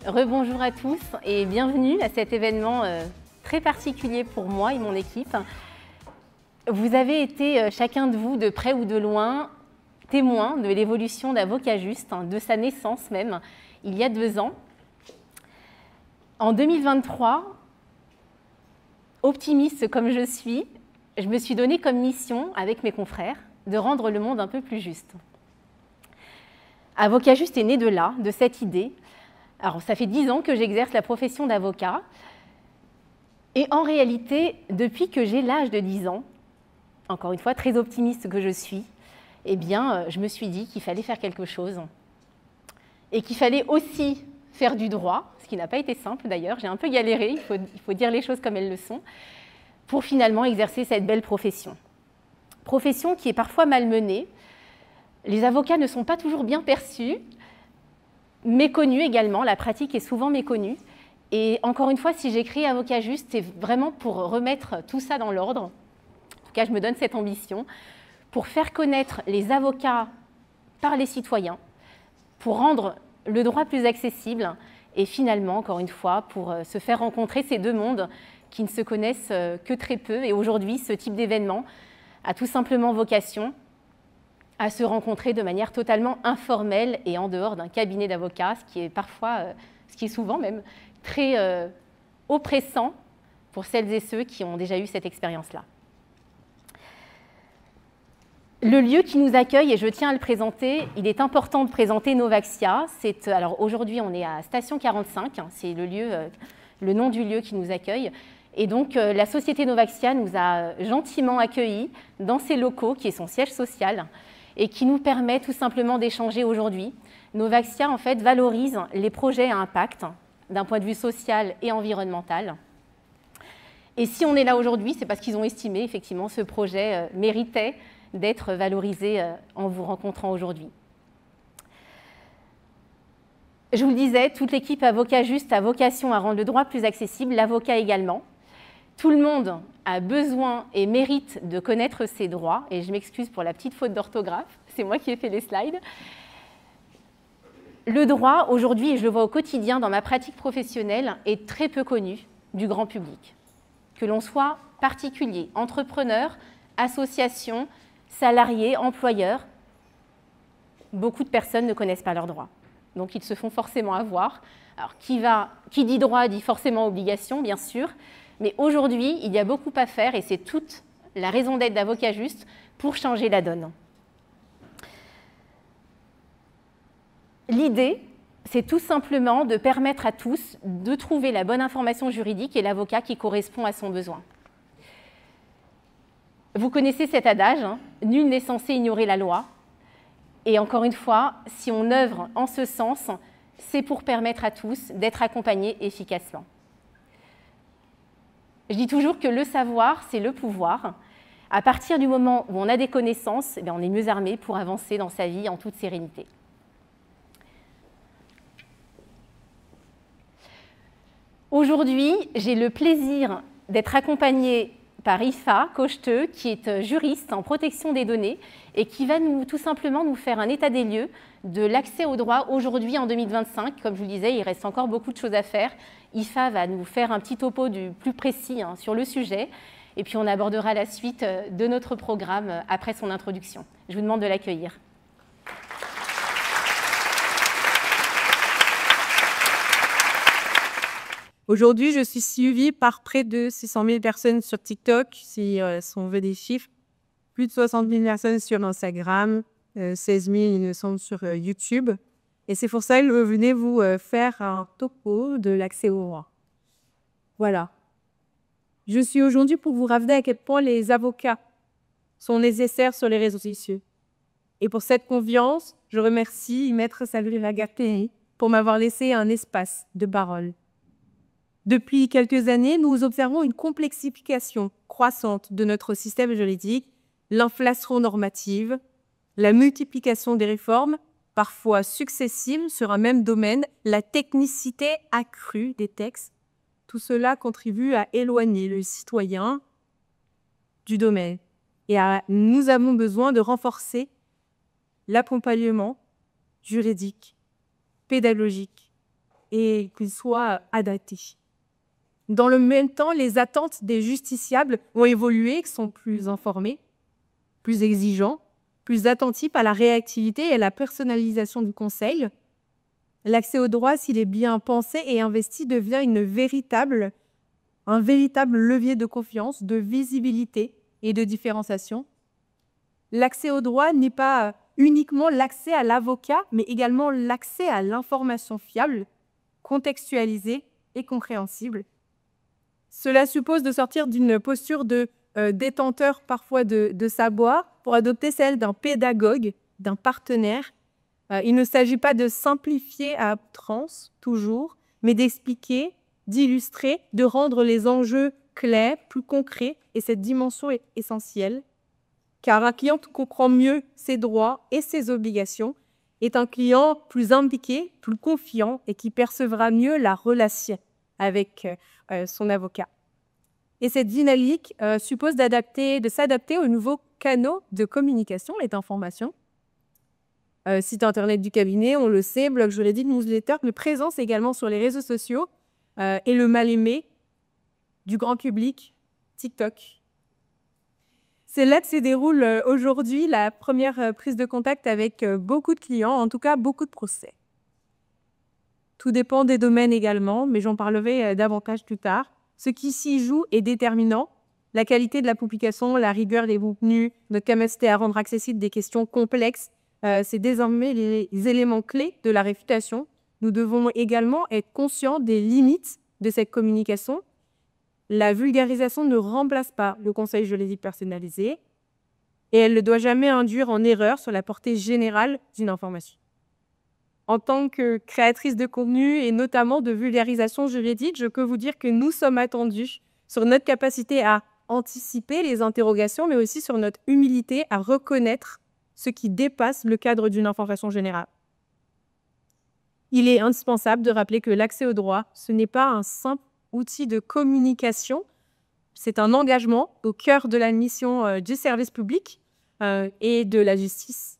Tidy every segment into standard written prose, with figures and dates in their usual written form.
Rebonjour à tous et bienvenue à cet événement très particulier pour moi et mon équipe. Vous avez été, chacun de vous, de près ou de loin, témoin de l'évolution d'Avocat Juste, de sa naissance même, il y a 2 ans. En 2023, optimiste comme je me suis donné comme mission, avec mes confrères, de rendre le monde un peu plus juste. Avocat Juste est né de là, de cette idée. Alors, ça fait 10 ans que j'exerce la profession d'avocat. Et en réalité, depuis que j'ai l'âge de 10 ans, encore une fois, très optimiste que je suis, eh bien, je me suis dit qu'il fallait faire quelque chose. Et qu'il fallait aussi faire du droit, ce qui n'a pas été simple d'ailleurs. J'ai un peu galéré, il faut dire les choses comme elles le sont, pour finalement exercer cette belle profession. Profession qui est parfois malmenée. Les avocats ne sont pas toujours bien perçus, méconnus également, la pratique est souvent méconnue. Et encore une fois, si j'ai créé Avocat Juste, c'est vraiment pour remettre tout ça dans l'ordre. En tout cas, je me donne cette ambition, pour faire connaître les avocats par les citoyens, pour rendre le droit plus accessible et finalement, encore une fois, pour se faire rencontrer ces deux mondes qui ne se connaissent que très peu. Et aujourd'hui, ce type d'événement a tout simplement vocation à se rencontrer de manière totalement informelle et en dehors d'un cabinet d'avocats, ce qui est parfois, ce qui est souvent même, très oppressant pour celles et ceux qui ont déjà eu cette expérience-là. Le lieu qui nous accueille, et je tiens à le présenter, il est important de présenter Novaxia. Alors aujourd'hui, on est à Station 45, c'est le nom du lieu qui nous accueille. Et donc, la société Novaxia nous a gentiment accueillis dans ses locaux, qui est son siège social, et qui nous permet tout simplement d'échanger aujourd'hui. Novaxia, en fait, valorise les projets à impact d'un point de vue social et environnemental. Et si on est là aujourd'hui, c'est parce qu'ils ont estimé, effectivement, ce projet méritait d'être valorisé en vous rencontrant aujourd'hui. Je vous le disais, toute l'équipe Avocat Juste a vocation à rendre le droit plus accessible, l'avocat également. Tout le monde a besoin et mérite de connaître ses droits, et je m'excuse pour la petite faute d'orthographe, c'est moi qui ai fait les slides. Le droit, aujourd'hui, et je le vois au quotidien dans ma pratique professionnelle, est très peu connu du grand public. Que l'on soit particulier, entrepreneur, association, salarié, employeur, beaucoup de personnes ne connaissent pas leurs droits. Donc ils se font forcément avoir. Alors qui dit droit dit forcément obligation, bien sûr, mais aujourd'hui, il y a beaucoup à faire et c'est toute la raison d'être d'Avocat Juste pour changer la donne. L'idée, c'est tout simplement de permettre à tous de trouver la bonne information juridique et l'avocat qui correspond à son besoin. Vous connaissez cet adage, hein, nul n'est censé ignorer la loi. Et encore une fois, si on œuvre en ce sens, c'est pour permettre à tous d'être accompagnés efficacement. Je dis toujours que le savoir, c'est le pouvoir. À partir du moment où on a des connaissances, on est mieux armé pour avancer dans sa vie en toute sérénité. Aujourd'hui, j'ai le plaisir d'être accompagnée par Ifa Cocheteux, qui est juriste en protection des données et qui va tout simplement nous faire un état des lieux de l'accès au droit aujourd'hui en 2025. Comme je vous le disais, il reste encore beaucoup de choses à faire. Ifa va nous faire un petit topo du plus précis sur le sujet et puis on abordera la suite de notre programme après son introduction. Je vous demande de l'accueillir. Aujourd'hui, je suis suivie par près de 600 000 personnes sur TikTok, si on veut des chiffres, plus de 60 000 personnes sur Instagram, 16 000, il me semble, sur YouTube. Et c'est pour ça que je venais vous faire un topo de l'accès au droit. Voilà. Je suis aujourd'hui pour vous rappeler à quel point les avocats sont nécessaires sur les réseaux sociaux. Et pour cette confiance, je remercie Maître Salvador Lagate pour m'avoir laissé un espace de parole. Depuis quelques années, nous observons une complexification croissante de notre système juridique, l'inflation normative, la multiplication des réformes, parfois successives sur un même domaine, la technicité accrue des textes. Tout cela contribue à éloigner le citoyen du domaine. Et nous avons besoin de renforcer l'accompagnement juridique, pédagogique et qu'il soit adapté. Dans le même temps, les attentes des justiciables ont évolué, ils sont plus informés, plus exigeants, plus attentifs à la réactivité et à la personnalisation du conseil. L'accès au droit, s'il est bien pensé et investi, devient un véritable levier de confiance, de visibilité et de différenciation. L'accès au droit n'est pas uniquement l'accès à l'avocat, mais également l'accès à l'information fiable, contextualisée et compréhensible. Cela suppose de sortir d'une posture de détenteur parfois de savoir pour adopter celle d'un pédagogue, d'un partenaire. Il ne s'agit pas de simplifier à outrance, toujours, mais d'expliquer, d'illustrer, de rendre les enjeux clairs, plus concrets, et cette dimension est essentielle, car un client qui comprend mieux ses droits et ses obligations est un client plus impliqué, plus confiant et qui percevra mieux la relation avec son avocat. Et cette dynamique suppose de s'adapter aux nouveaux canaux de communication et d'information. Site internet du cabinet, on le sait, blog juridique, newsletter, mais présence également sur les réseaux sociaux et le mal-aimé du grand public, TikTok. C'est là que se déroule aujourd'hui la première prise de contact avec beaucoup de clients, en tout cas beaucoup de procès. Tout dépend des domaines également, mais j'en parlerai davantage plus tard. Ce qui s'y joue est déterminant. La qualité de la publication, la rigueur des contenus, notre capacité à rendre accessibles des questions complexes, c'est désormais les éléments clés de la réfutation. Nous devons également être conscients des limites de cette communication. La vulgarisation ne remplace pas le conseil juridique personnalisé et elle ne doit jamais induire en erreur sur la portée générale d'une information. En tant que créatrice de contenu et notamment de vulgarisation juridique, je peux vous dire que nous sommes attendus sur notre capacité à anticiper les interrogations, mais aussi sur notre humilité à reconnaître ce qui dépasse le cadre d'une information générale. Il est indispensable de rappeler que l'accès au droit, ce n'est pas un simple outil de communication, c'est un engagement au cœur de la mission du service public et de la justice.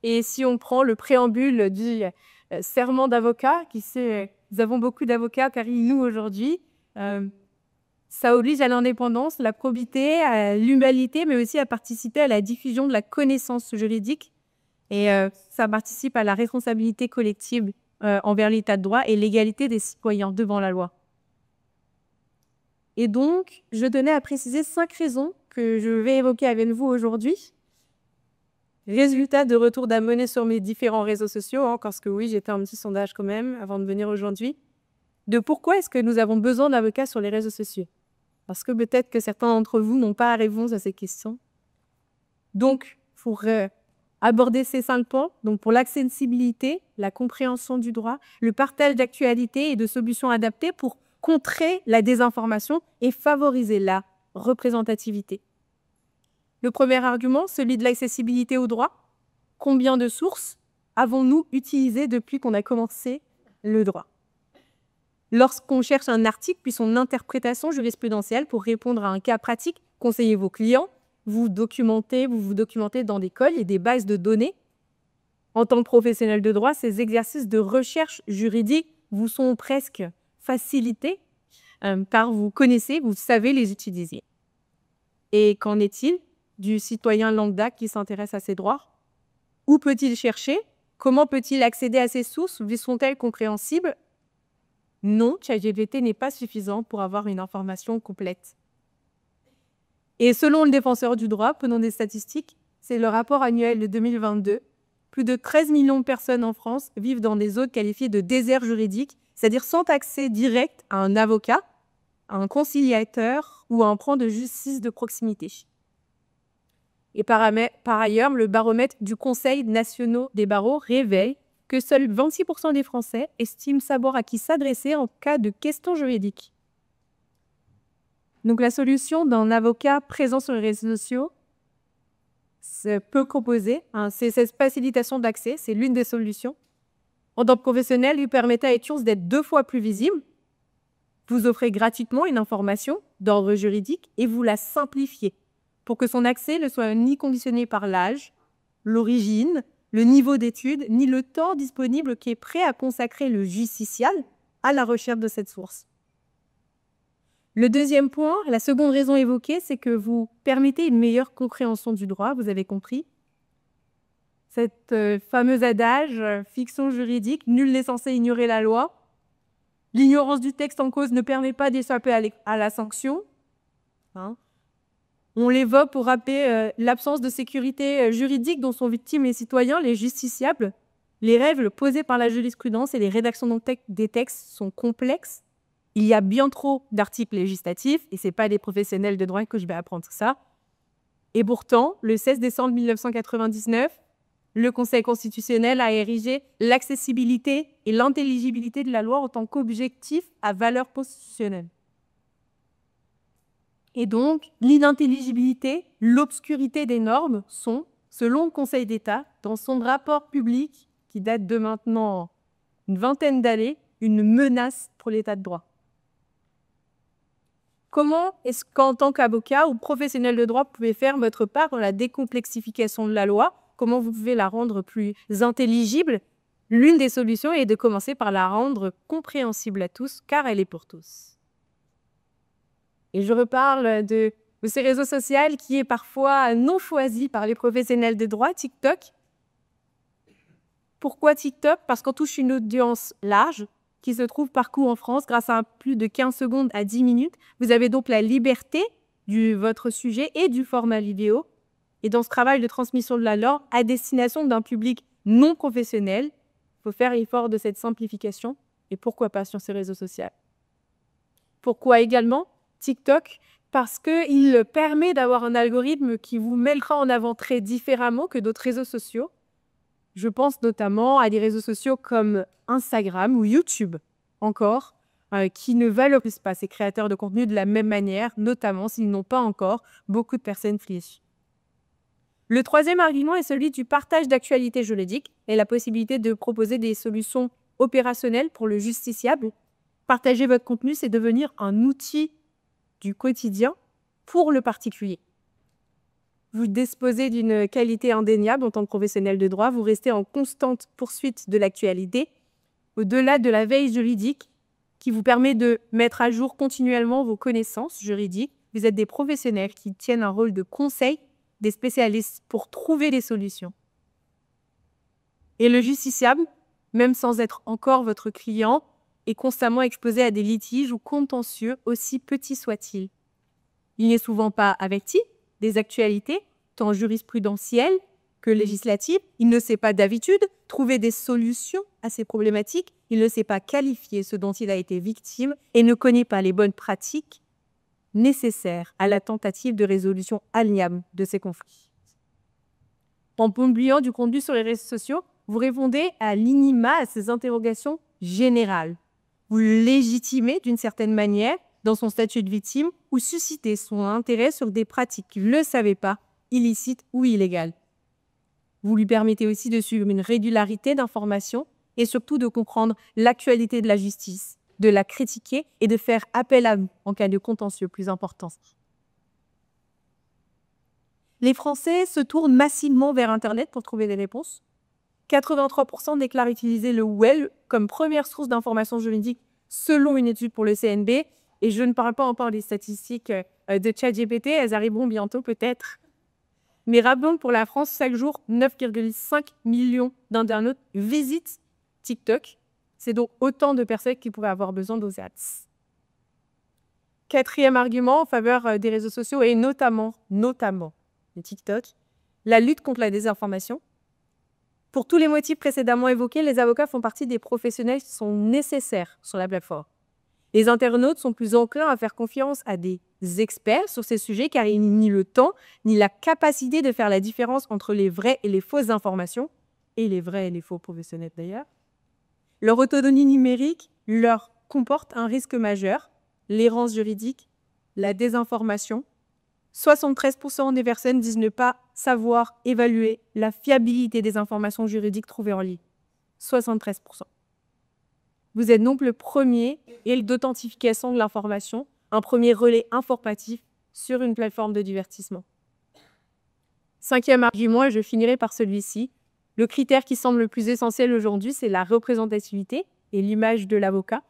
Et si on prend le préambule du serment d'avocat, nous avons beaucoup d'avocats parmi nous aujourd'hui, ça oblige à l'indépendance, la probité, à l'humanité, mais aussi à participer à la diffusion de la connaissance juridique. Et ça participe à la responsabilité collective envers l'état de droit et l'égalité des citoyens devant la loi. Et donc, je tenais à préciser 5 raisons que je vais évoquer avec vous aujourd'hui. Résultat de retour d'abonnés sur mes différents réseaux sociaux, parce que oui, j'ai fait un petit sondage quand même avant de venir aujourd'hui, de pourquoi est-ce que nous avons besoin d'avocats sur les réseaux sociaux. Parce que peut-être que certains d'entre vous n'ont pas la réponse à ces questions. Donc, pour aborder ces 5 points, donc pour l'accessibilité, la compréhension du droit, le partage d'actualités et de solutions adaptées pour contrer la désinformation et favoriser la représentativité. Le premier argument, celui de l'accessibilité au droit. Combien de sources avons-nous utilisées depuis qu'on a commencé le droit? Lorsqu'on cherche un article puis son interprétation jurisprudentielle pour répondre à un cas pratique, conseillez vos clients, vous vous documentez dans des cols et des bases de données. En tant que professionnel de droit, ces exercices de recherche juridique vous sont presque facilités car vous connaissez, vous savez les utiliser. Et qu'en est-il du citoyen lambda qui s'intéresse à ses droits? Où peut-il chercher? Comment peut-il accéder à ces sources? Sont-elles compréhensibles? Non, ChatGPT n'est pas suffisant pour avoir une information complète. Et selon le défenseur du droit, prenons des statistiques, c'est le rapport annuel de 2022, plus de 13 millions de personnes en France vivent dans des zones qualifiées de désert juridique, c'est-à-dire sans accès direct à un avocat, à un conciliateur ou à un point de justice de proximité. Et par ailleurs, le baromètre du Conseil national des barreaux révèle que seuls 26% des Français estiment savoir à qui s'adresser en cas de questions juridiques. Donc la solution d'un avocat présent sur les réseaux sociaux peut composer, c'est cette facilitation d'accès, c'est l'une des solutions. En tant que professionnel, lui permettait à Etios d'être 2 fois plus visible. Vous offrez gratuitement une information d'ordre juridique et vous la simplifiez pour que son accès ne soit ni conditionné par l'âge, l'origine, le niveau d'étude, ni le temps disponible qui est prêt à consacrer le justiciable à la recherche de cette source. Le deuxième point, la seconde raison évoquée, c'est que vous permettez une meilleure compréhension du droit, vous avez compris. Cette fameuse adage, fiction juridique, nul n'est censé ignorer la loi. L'ignorance du texte en cause ne permet pas d'échapper à la sanction. On l'évoque pour rappeler l'absence de sécurité juridique dont sont victimes les citoyens, les justiciables. Les règles posées par la jurisprudence et les rédactions des textes sont complexes. Il y a bien trop d'articles législatifs et ce n'est pas les professionnels de droit que je vais apprendre ça. Et pourtant, le 16 décembre 1999, le Conseil constitutionnel a érigé l'accessibilité et l'intelligibilité de la loi en tant qu'objectif à valeur constitutionnelle. Et donc, l'inintelligibilité, l'obscurité des normes sont, selon le Conseil d'État, dans son rapport public qui date de maintenant une vingtaine d'années, une menace pour l'état de droit. Comment est-ce qu'en tant qu'avocat ou professionnel de droit, vous pouvez faire votre part dans la décomplexification de la loi? Comment vous pouvez la rendre plus intelligible? L'une des solutions est de commencer par la rendre compréhensible à tous, car elle est pour tous. Et je reparle de ces réseaux sociaux qui est parfois non choisi par les professionnels de droit, TikTok. Pourquoi TikTok? Parce qu'on touche une audience large qui se trouve partout en France grâce à plus de 15 secondes à 10 minutes. Vous avez donc la liberté de votre sujet et du format vidéo. Et dans ce travail de transmission de la loi à destination d'un public non professionnel, il faut faire l'effort de cette simplification. Et pourquoi pas sur ces réseaux sociaux? Pourquoi également TikTok? Parce qu'il permet d'avoir un algorithme qui vous mettra en avant très différemment que d'autres réseaux sociaux. Je pense notamment à des réseaux sociaux comme Instagram ou YouTube, encore, qui ne valorisent pas ces créateurs de contenu de la même manière, notamment s'ils n'ont pas encore beaucoup de personnes friches. Le troisième argument est celui du partage d'actualités juridiques et la possibilité de proposer des solutions opérationnelles pour le justiciable. Partager votre contenu, c'est devenir un outil du quotidien pour le particulier. Vous disposez d'une qualité indéniable en tant que professionnel de droit, vous restez en constante poursuite de l'actualité, au-delà de la veille juridique qui vous permet de mettre à jour continuellement vos connaissances juridiques. Vous êtes des professionnels qui tiennent un rôle de conseil, des spécialistes pour trouver des solutions. Et le justiciable, même sans être encore votre client, est constamment exposé à des litiges ou contentieux, aussi petits soient-ils. Il n'est souvent pas averti des actualités, tant jurisprudentielles que législatives. Il ne sait pas d'habitude trouver des solutions à ces problématiques. Il ne sait pas qualifier ce dont il a été victime et ne connaît pas les bonnes pratiques nécessaires à la tentative de résolution amiable de ces conflits. En publiant du contenu sur les réseaux sociaux, vous répondez à minima à ces interrogations générales. Vous légitimez d'une certaine manière dans son statut de victime ou suscitez son intérêt sur des pratiques qu'il ne le savait pas, illicites ou illégales. Vous lui permettez aussi de suivre une régularité d'informations et surtout de comprendre l'actualité de la justice, de la critiquer et de faire appel à vous en cas de contentieux plus important. Les Français se tournent massivement vers Internet pour trouver des réponses. 83% déclarent utiliser le web comme première source d'information juridique selon une étude pour le CNB. Et je ne parle pas encore des statistiques de ChatGPT, elles arriveront bientôt peut-être. Mais rappelons que pour la France, chaque jour, 9,5 millions d'internautes visitent TikTok. C'est donc autant de personnes qui pourraient avoir besoin d'OSATS. Quatrième argument en faveur des réseaux sociaux et notamment de TikTok, la lutte contre la désinformation. Pour tous les motifs précédemment évoqués, les avocats font partie des professionnels qui sont nécessaires sur la plateforme. Les internautes sont plus enclins à faire confiance à des experts sur ces sujets car ils n'ont ni le temps ni la capacité de faire la différence entre les vraies et les fausses informations, et les vrais et les faux professionnels d'ailleurs. Leur autonomie numérique leur comporte un risque majeur, l'errance juridique, la désinformation. 73% des personnes disent ne pas savoir évaluer la fiabilité des informations juridiques trouvées en ligne. 73%. Vous êtes donc le premier et d'authentification de l'information, un premier relais informatif sur une plateforme de divertissement. Cinquième argument, et je finirai par celui-ci, Le critère qui semble le plus essentiel aujourd'hui, c'est la représentativité et l'image de l'avocat.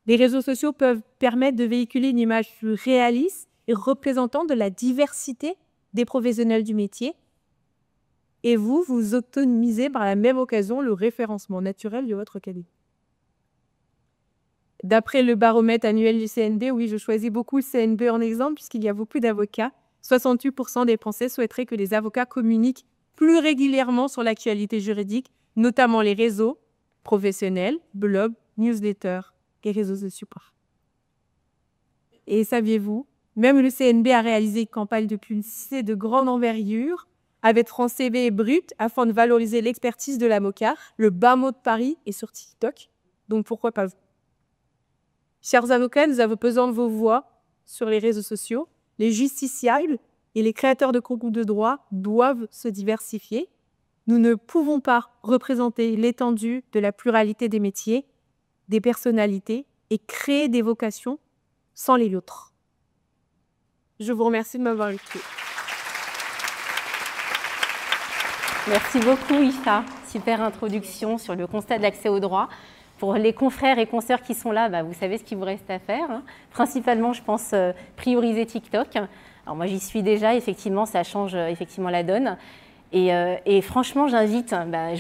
Les réseaux sociaux peuvent permettre de véhiculer une image plus réaliste et représentant de la diversité des professionnels du métier. Et vous autonomisez par la même occasion le référencement naturel de votre cabinet. D'après le baromètre annuel du CNB, oui, je choisis beaucoup le CNB en exemple puisqu'il y a beaucoup d'avocats. 68% des Français souhaiteraient que les avocats communiquent plus régulièrement sur l'actualité juridique, notamment les réseaux professionnels, blogs, newsletters et réseaux de support. Et saviez-vous, même le CNB a réalisé une campagne de publicité de grande envergure avec France TV et Brut afin de valoriser l'expertise de l'avocat. Le bas mot de Paris est sur TikTok, donc pourquoi pas vous? Chers avocats, nous avons besoin de vos voix sur les réseaux sociaux. Les justiciables et les créateurs de contenus de droit doivent se diversifier. Nous ne pouvons pas représenter l'étendue de la pluralité des métiers, des personnalités et créer des vocations sans les nôtres. Je vous remercie de m'avoir écouté. Merci beaucoup, Issa. Super introduction sur le constat de l'accès au droit. Pour les confrères et consoeurs qui sont là, vous savez ce qu'il vous reste à faire. Hein. Principalement, je pense, prioriser TikTok. Alors moi, j'y suis déjà. Effectivement, ça change effectivement la donne. Et franchement, je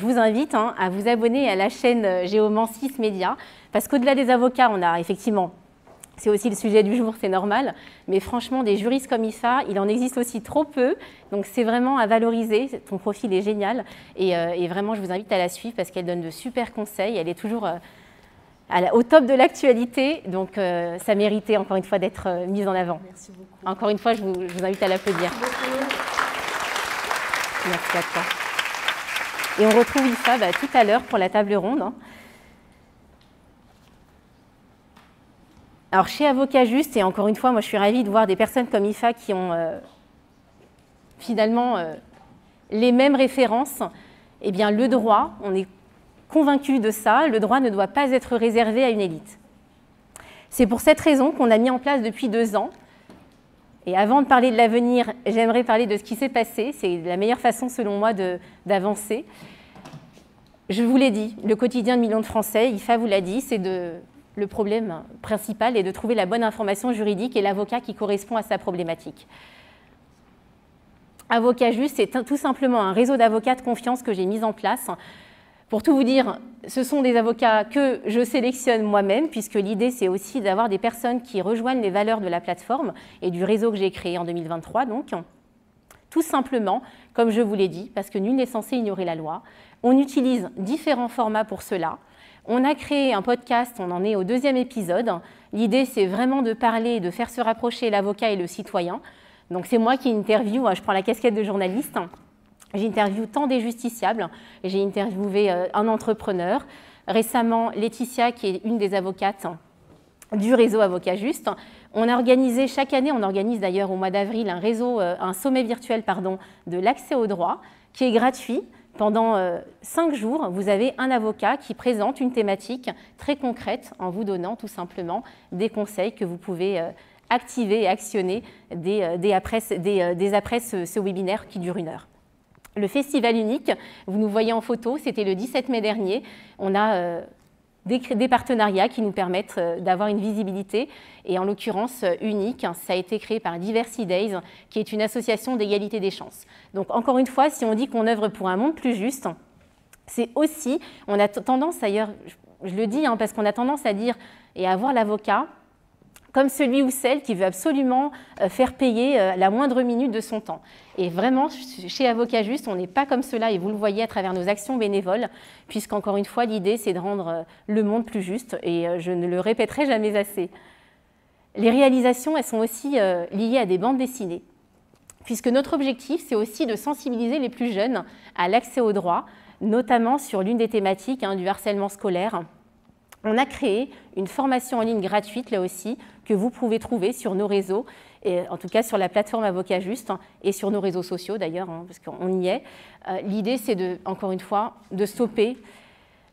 vous invite à vous abonner à la chaîne Géomancis Média. Parce qu'au-delà des avocats, on a effectivement, c'est aussi le sujet du jour, c'est normal. Mais franchement, des juristes comme Issa, il en existe aussi trop peu. Donc c'est vraiment à valoriser. Ton profil est génial. Et vraiment, je vous invite à la suivre parce qu'elle donne de super conseils. Elle est toujours au top de l'actualité. Donc ça méritait encore une fois d'être mise en avant. Merci beaucoup. Encore une fois, je vous invite à l'applaudir. Merci à toi. Et on retrouve Issa tout à l'heure pour la table ronde. Alors, chez Avocat Juste, et encore une fois, moi, je suis ravie de voir des personnes comme Issa qui ont finalement les mêmes références. Eh bien, le droit, on est convaincu de ça, le droit ne doit pas être réservé à une élite. C'est pour cette raison qu'on a mis en place depuis 2 ans. Et avant de parler de l'avenir, j'aimerais parler de ce qui s'est passé. C'est la meilleure façon, selon moi, d'avancer. Je vous l'ai dit, le quotidien de millions de Français, Issa vous l'a dit, le problème principal est de trouver la bonne information juridique et l'avocat qui correspond à sa problématique. Avocat Juste, c'est tout simplement un réseau d'avocats de confiance que j'ai mis en place. Pour tout vous dire, ce sont des avocats que je sélectionne moi-même, puisque l'idée, c'est aussi d'avoir des personnes qui rejoignent les valeurs de la plateforme et du réseau que j'ai créé en 2023. Donc, tout simplement, comme je vous l'ai dit, parce que nul n'est censé ignorer la loi, on utilise différents formats pour cela. On a créé un podcast, on en est au 2e épisode. L'idée, c'est vraiment de parler, de faire se rapprocher l'avocat et le citoyen. Donc, c'est moi qui interviewe, je prends la casquette de journaliste. J'interviewe tant des justiciables, j'ai interviewé un entrepreneur. Récemment, Laetitia, qui est une des avocates du réseau Avocat Juste. On a organisé, chaque année, on organise d'ailleurs au mois d'avril un sommet virtuel de l'accès au droit, qui est gratuit. Pendant 5 jours, vous avez un avocat qui présente une thématique très concrète en vous donnant tout simplement des conseils que vous pouvez activer et actionner dès après ce webinaire qui dure 1 heure. Le festival unique, vous nous voyez en photo, c'était le 17 mai dernier. On a des partenariats qui nous permettent d'avoir une visibilité. Et en l'occurrence, unique, ça a été créé par Diversity Days, qui est une association d'égalité des chances. Donc encore une fois, si on dit qu'on œuvre pour un monde plus juste, c'est aussi, on a tendance d'ailleurs, je le dis parce qu'on a tendance à dire et à voir l'avocat comme celui ou celle qui veut absolument faire payer la moindre minute de son temps. Et vraiment, chez Avocat Juste, on n'est pas comme cela, et vous le voyez à travers nos actions bénévoles, puisqu'encore une fois, l'idée, c'est de rendre le monde plus juste, et je ne le répéterai jamais assez. Les réalisations, elles sont aussi liées à des bandes dessinées, puisque notre objectif, c'est aussi de sensibiliser les plus jeunes à l'accès au droit, notamment sur l'une des thématiques du harcèlement scolaire. On a créé une formation en ligne gratuite, là aussi, que vous pouvez trouver sur nos réseaux, et en tout cas sur la plateforme Avocat Juste, et sur nos réseaux sociaux d'ailleurs, parce qu'on y est. L'idée, c'est encore une fois, de stopper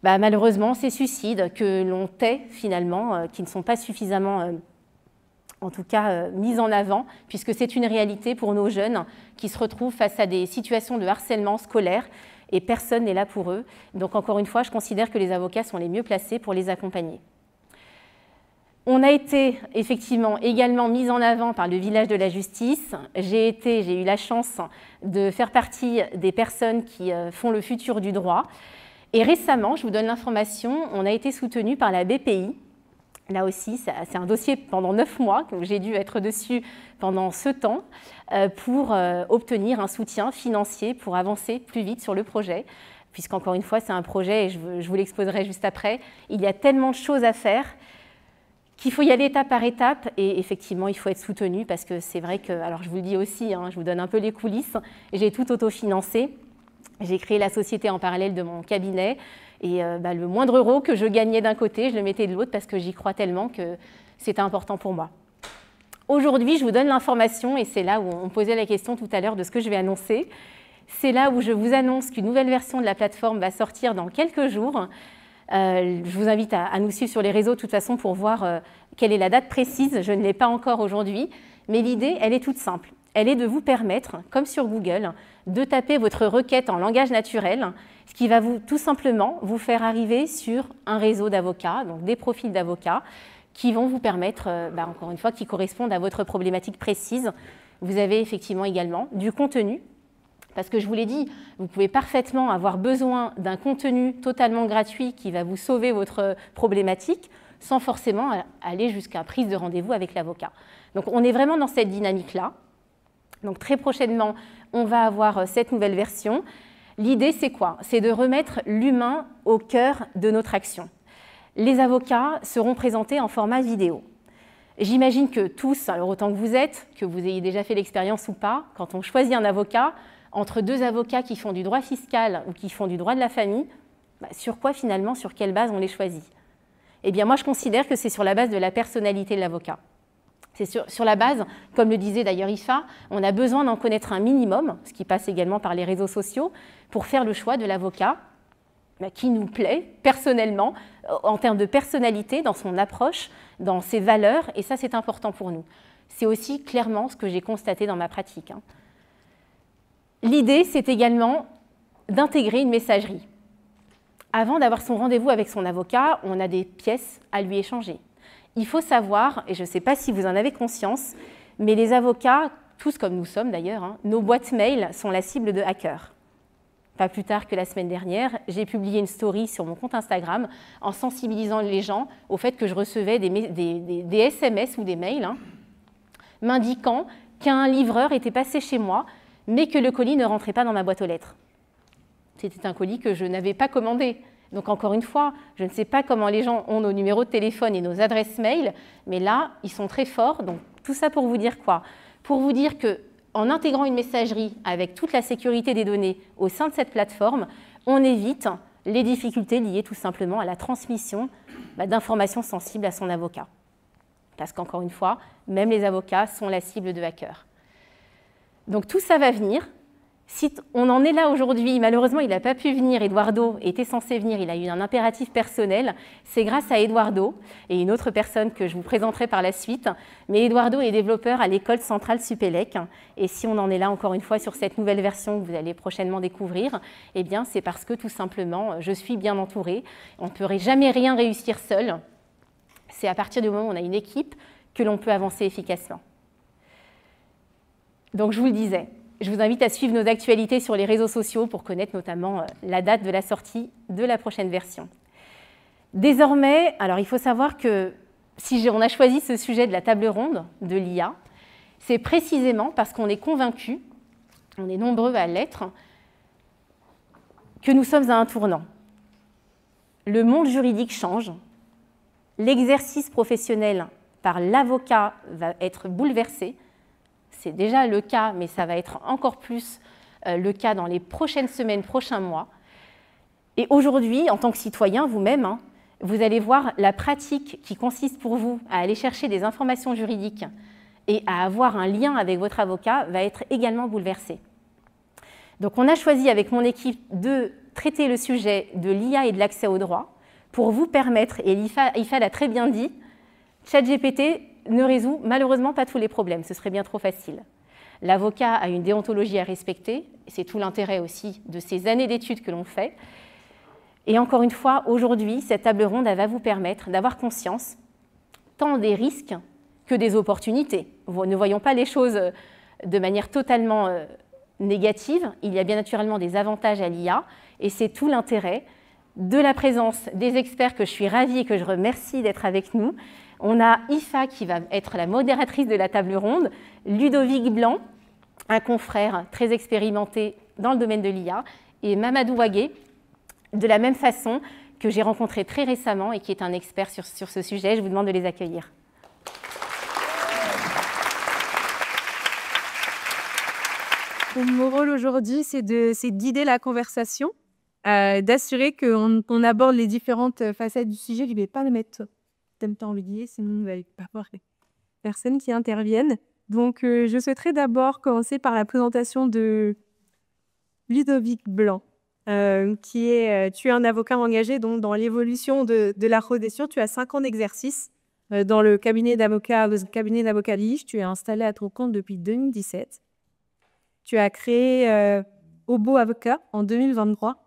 malheureusement ces suicides que l'on tait finalement, qui ne sont pas suffisamment, en tout cas, mis en avant, puisque c'est une réalité pour nos jeunes qui se retrouvent face à des situations de harcèlement scolaire. et personne n'est là pour eux. Donc encore une fois, je considère que les avocats sont les mieux placés pour les accompagner. On a été effectivement également mis en avant par le village de la justice. J'ai eu la chance de faire partie des personnes qui font le futur du droit. Et récemment, je vous donne l'information, on a été soutenu par la BPI. Là aussi, c'est un dossier pendant 9 mois, donc j'ai dû être dessus pendant ce temps pour obtenir un soutien financier pour avancer plus vite sur le projet. Puisqu'encore une fois, c'est un projet, et je vous l'exposerai juste après, il y a tellement de choses à faire qu'il faut y aller étape par étape, et effectivement, il faut être soutenu, parce que c'est vrai que, alors je vous le dis aussi, je vous donne un peu les coulisses, j'ai tout autofinancé, j'ai créé la société en parallèle de mon cabinet, et le moindre euro que je gagnais d'un côté, je le mettais de l'autre, parce que j'y crois tellement que c'était important pour moi. Aujourd'hui, je vous donne l'information, et c'est là où on posait la question tout à l'heure de ce que je vais annoncer. C'est là où je vous annonce qu'une nouvelle version de la plateforme va sortir dans quelques jours. Je vous invite à nous suivre sur les réseaux de toute façon pour voir quelle est la date précise. Je ne l'ai pas encore aujourd'hui, mais l'idée, elle est toute simple. Elle est de vous permettre, comme sur Google, de taper votre requête en langage naturel, ce qui va tout simplement vous faire arriver sur un réseau d'avocats, donc des profils d'avocats, qui vont vous permettre, encore une fois, qui correspondent à votre problématique précise. Vous avez effectivement également du contenu. Parce que je vous l'ai dit, vous pouvez parfaitement avoir besoin d'un contenu totalement gratuit qui va vous sauver votre problématique sans forcément aller jusqu'à prise de rendez-vous avec l'avocat. Donc on est vraiment dans cette dynamique-là. Donc très prochainement, on va avoir cette nouvelle version. L'idée, c'est quoi? C'est de remettre l'humain au cœur de notre action. Les avocats seront présentés en format vidéo. J'imagine que tous, alors autant que vous êtes, que vous ayez déjà fait l'expérience ou pas, quand on choisit un avocat, entre deux avocats qui font du droit fiscal ou qui font du droit de la famille, sur quoi finalement, sur quelle base on les choisit? Eh bien moi je considère que c'est sur la base de la personnalité de l'avocat. C'est sur la base, comme le disait d'ailleurs IFA, on a besoin d'en connaître un minimum, ce qui passe également par les réseaux sociaux, pour faire le choix de l'avocat qui nous plaît personnellement, en termes de personnalité, dans son approche, dans ses valeurs, et ça c'est important pour nous. C'est aussi clairement ce que j'ai constaté dans ma pratique. L'idée, c'est également d'intégrer une messagerie. Avant d'avoir son rendez-vous avec son avocat, on a des pièces à lui échanger. Il faut savoir, et je ne sais pas si vous en avez conscience, mais les avocats, tous comme nous sommes d'ailleurs, nos boîtes mail sont la cible de hackers. Pas plus tard que la semaine dernière, j'ai publié une story sur mon compte Instagram en sensibilisant les gens au fait que je recevais des SMS ou des mails m'indiquant qu'un livreur était passé chez moi mais que le colis ne rentrait pas dans ma boîte aux lettres. C'était un colis que je n'avais pas commandé. Donc encore une fois, je ne sais pas comment les gens ont nos numéros de téléphone et nos adresses mail, mais là, ils sont très forts. Donc tout ça pour vous dire quoi? Pour vous dire qu'en intégrant une messagerie avec toute la sécurité des données au sein de cette plateforme, on évite les difficultés liées tout simplement à la transmission d'informations sensibles à son avocat. Parce qu'encore une fois, même les avocats sont la cible de hackers. Donc tout ça va venir. Si on en est là aujourd'hui, malheureusement il n'a pas pu venir, Eduardo était censé venir, il a eu un impératif personnel, c'est grâce à Eduardo et une autre personne que je vous présenterai par la suite, mais Eduardo est développeur à l'école centrale Supélec, et si on en est là encore une fois sur cette nouvelle version que vous allez prochainement découvrir, eh bien c'est parce que tout simplement je suis bien entourée, on ne pourrait jamais rien réussir seul, c'est à partir du moment où on a une équipe que l'on peut avancer efficacement. Donc je vous le disais, je vous invite à suivre nos actualités sur les réseaux sociaux pour connaître notamment la date de la sortie de la prochaine version. Désormais, alors il faut savoir que si on a choisi ce sujet de la table ronde de l'IA, c'est précisément parce qu'on est convaincus, on est nombreux à l'être, que nous sommes à un tournant. Le monde juridique change, l'exercice professionnel par l'avocat va être bouleversé. C'est déjà le cas, mais ça va être encore plus le cas dans les prochaines semaines, prochains mois. Et aujourd'hui, en tant que citoyen, vous-même, vous allez voir la pratique qui consiste pour vous à aller chercher des informations juridiques et à avoir un lien avec votre avocat va être également bouleversée. Donc on a choisi avec mon équipe de traiter le sujet de l'IA et de l'accès au droit pour vous permettre, et IFA l'a très bien dit, ChatGPT ne résout malheureusement pas tous les problèmes, ce serait bien trop facile. L'avocat a une déontologie à respecter, c'est tout l'intérêt aussi de ces années d'études que l'on fait. Et encore une fois, aujourd'hui, cette table ronde, elle va vous permettre d'avoir conscience tant des risques que des opportunités. Ne voyons pas les choses de manière totalement négative. Il y a bien naturellement des avantages à l'IA, et c'est tout l'intérêt de la présence des experts que je suis ravie et que je remercie d'être avec nous. On a Ifa qui va être la modératrice de la table ronde, Ludovic Blanc, un confrère très expérimenté dans le domaine de l'IA, et Mamadou Wagué, de la même façon, que j'ai rencontré très récemment et qui est un expert sur ce sujet. Je vous demande de les accueillir. Mon rôle aujourd'hui, c'est de guider la conversation, d'assurer qu'on aborde les différentes facettes du sujet. Je ne vais pas le mettre en même temps oublié, sinon il ne va pas avoir les personnes qui interviennent. Donc, je souhaiterais d'abord commencer par la présentation de Ludovic Blanc, tu es un avocat engagé donc, dans l'évolution de la profession. Tu as 5 ans d'exercice dans le cabinet d'avocat Lige. Tu es installé à ton compte depuis 2017. Tu as créé Obo Avocat en 2023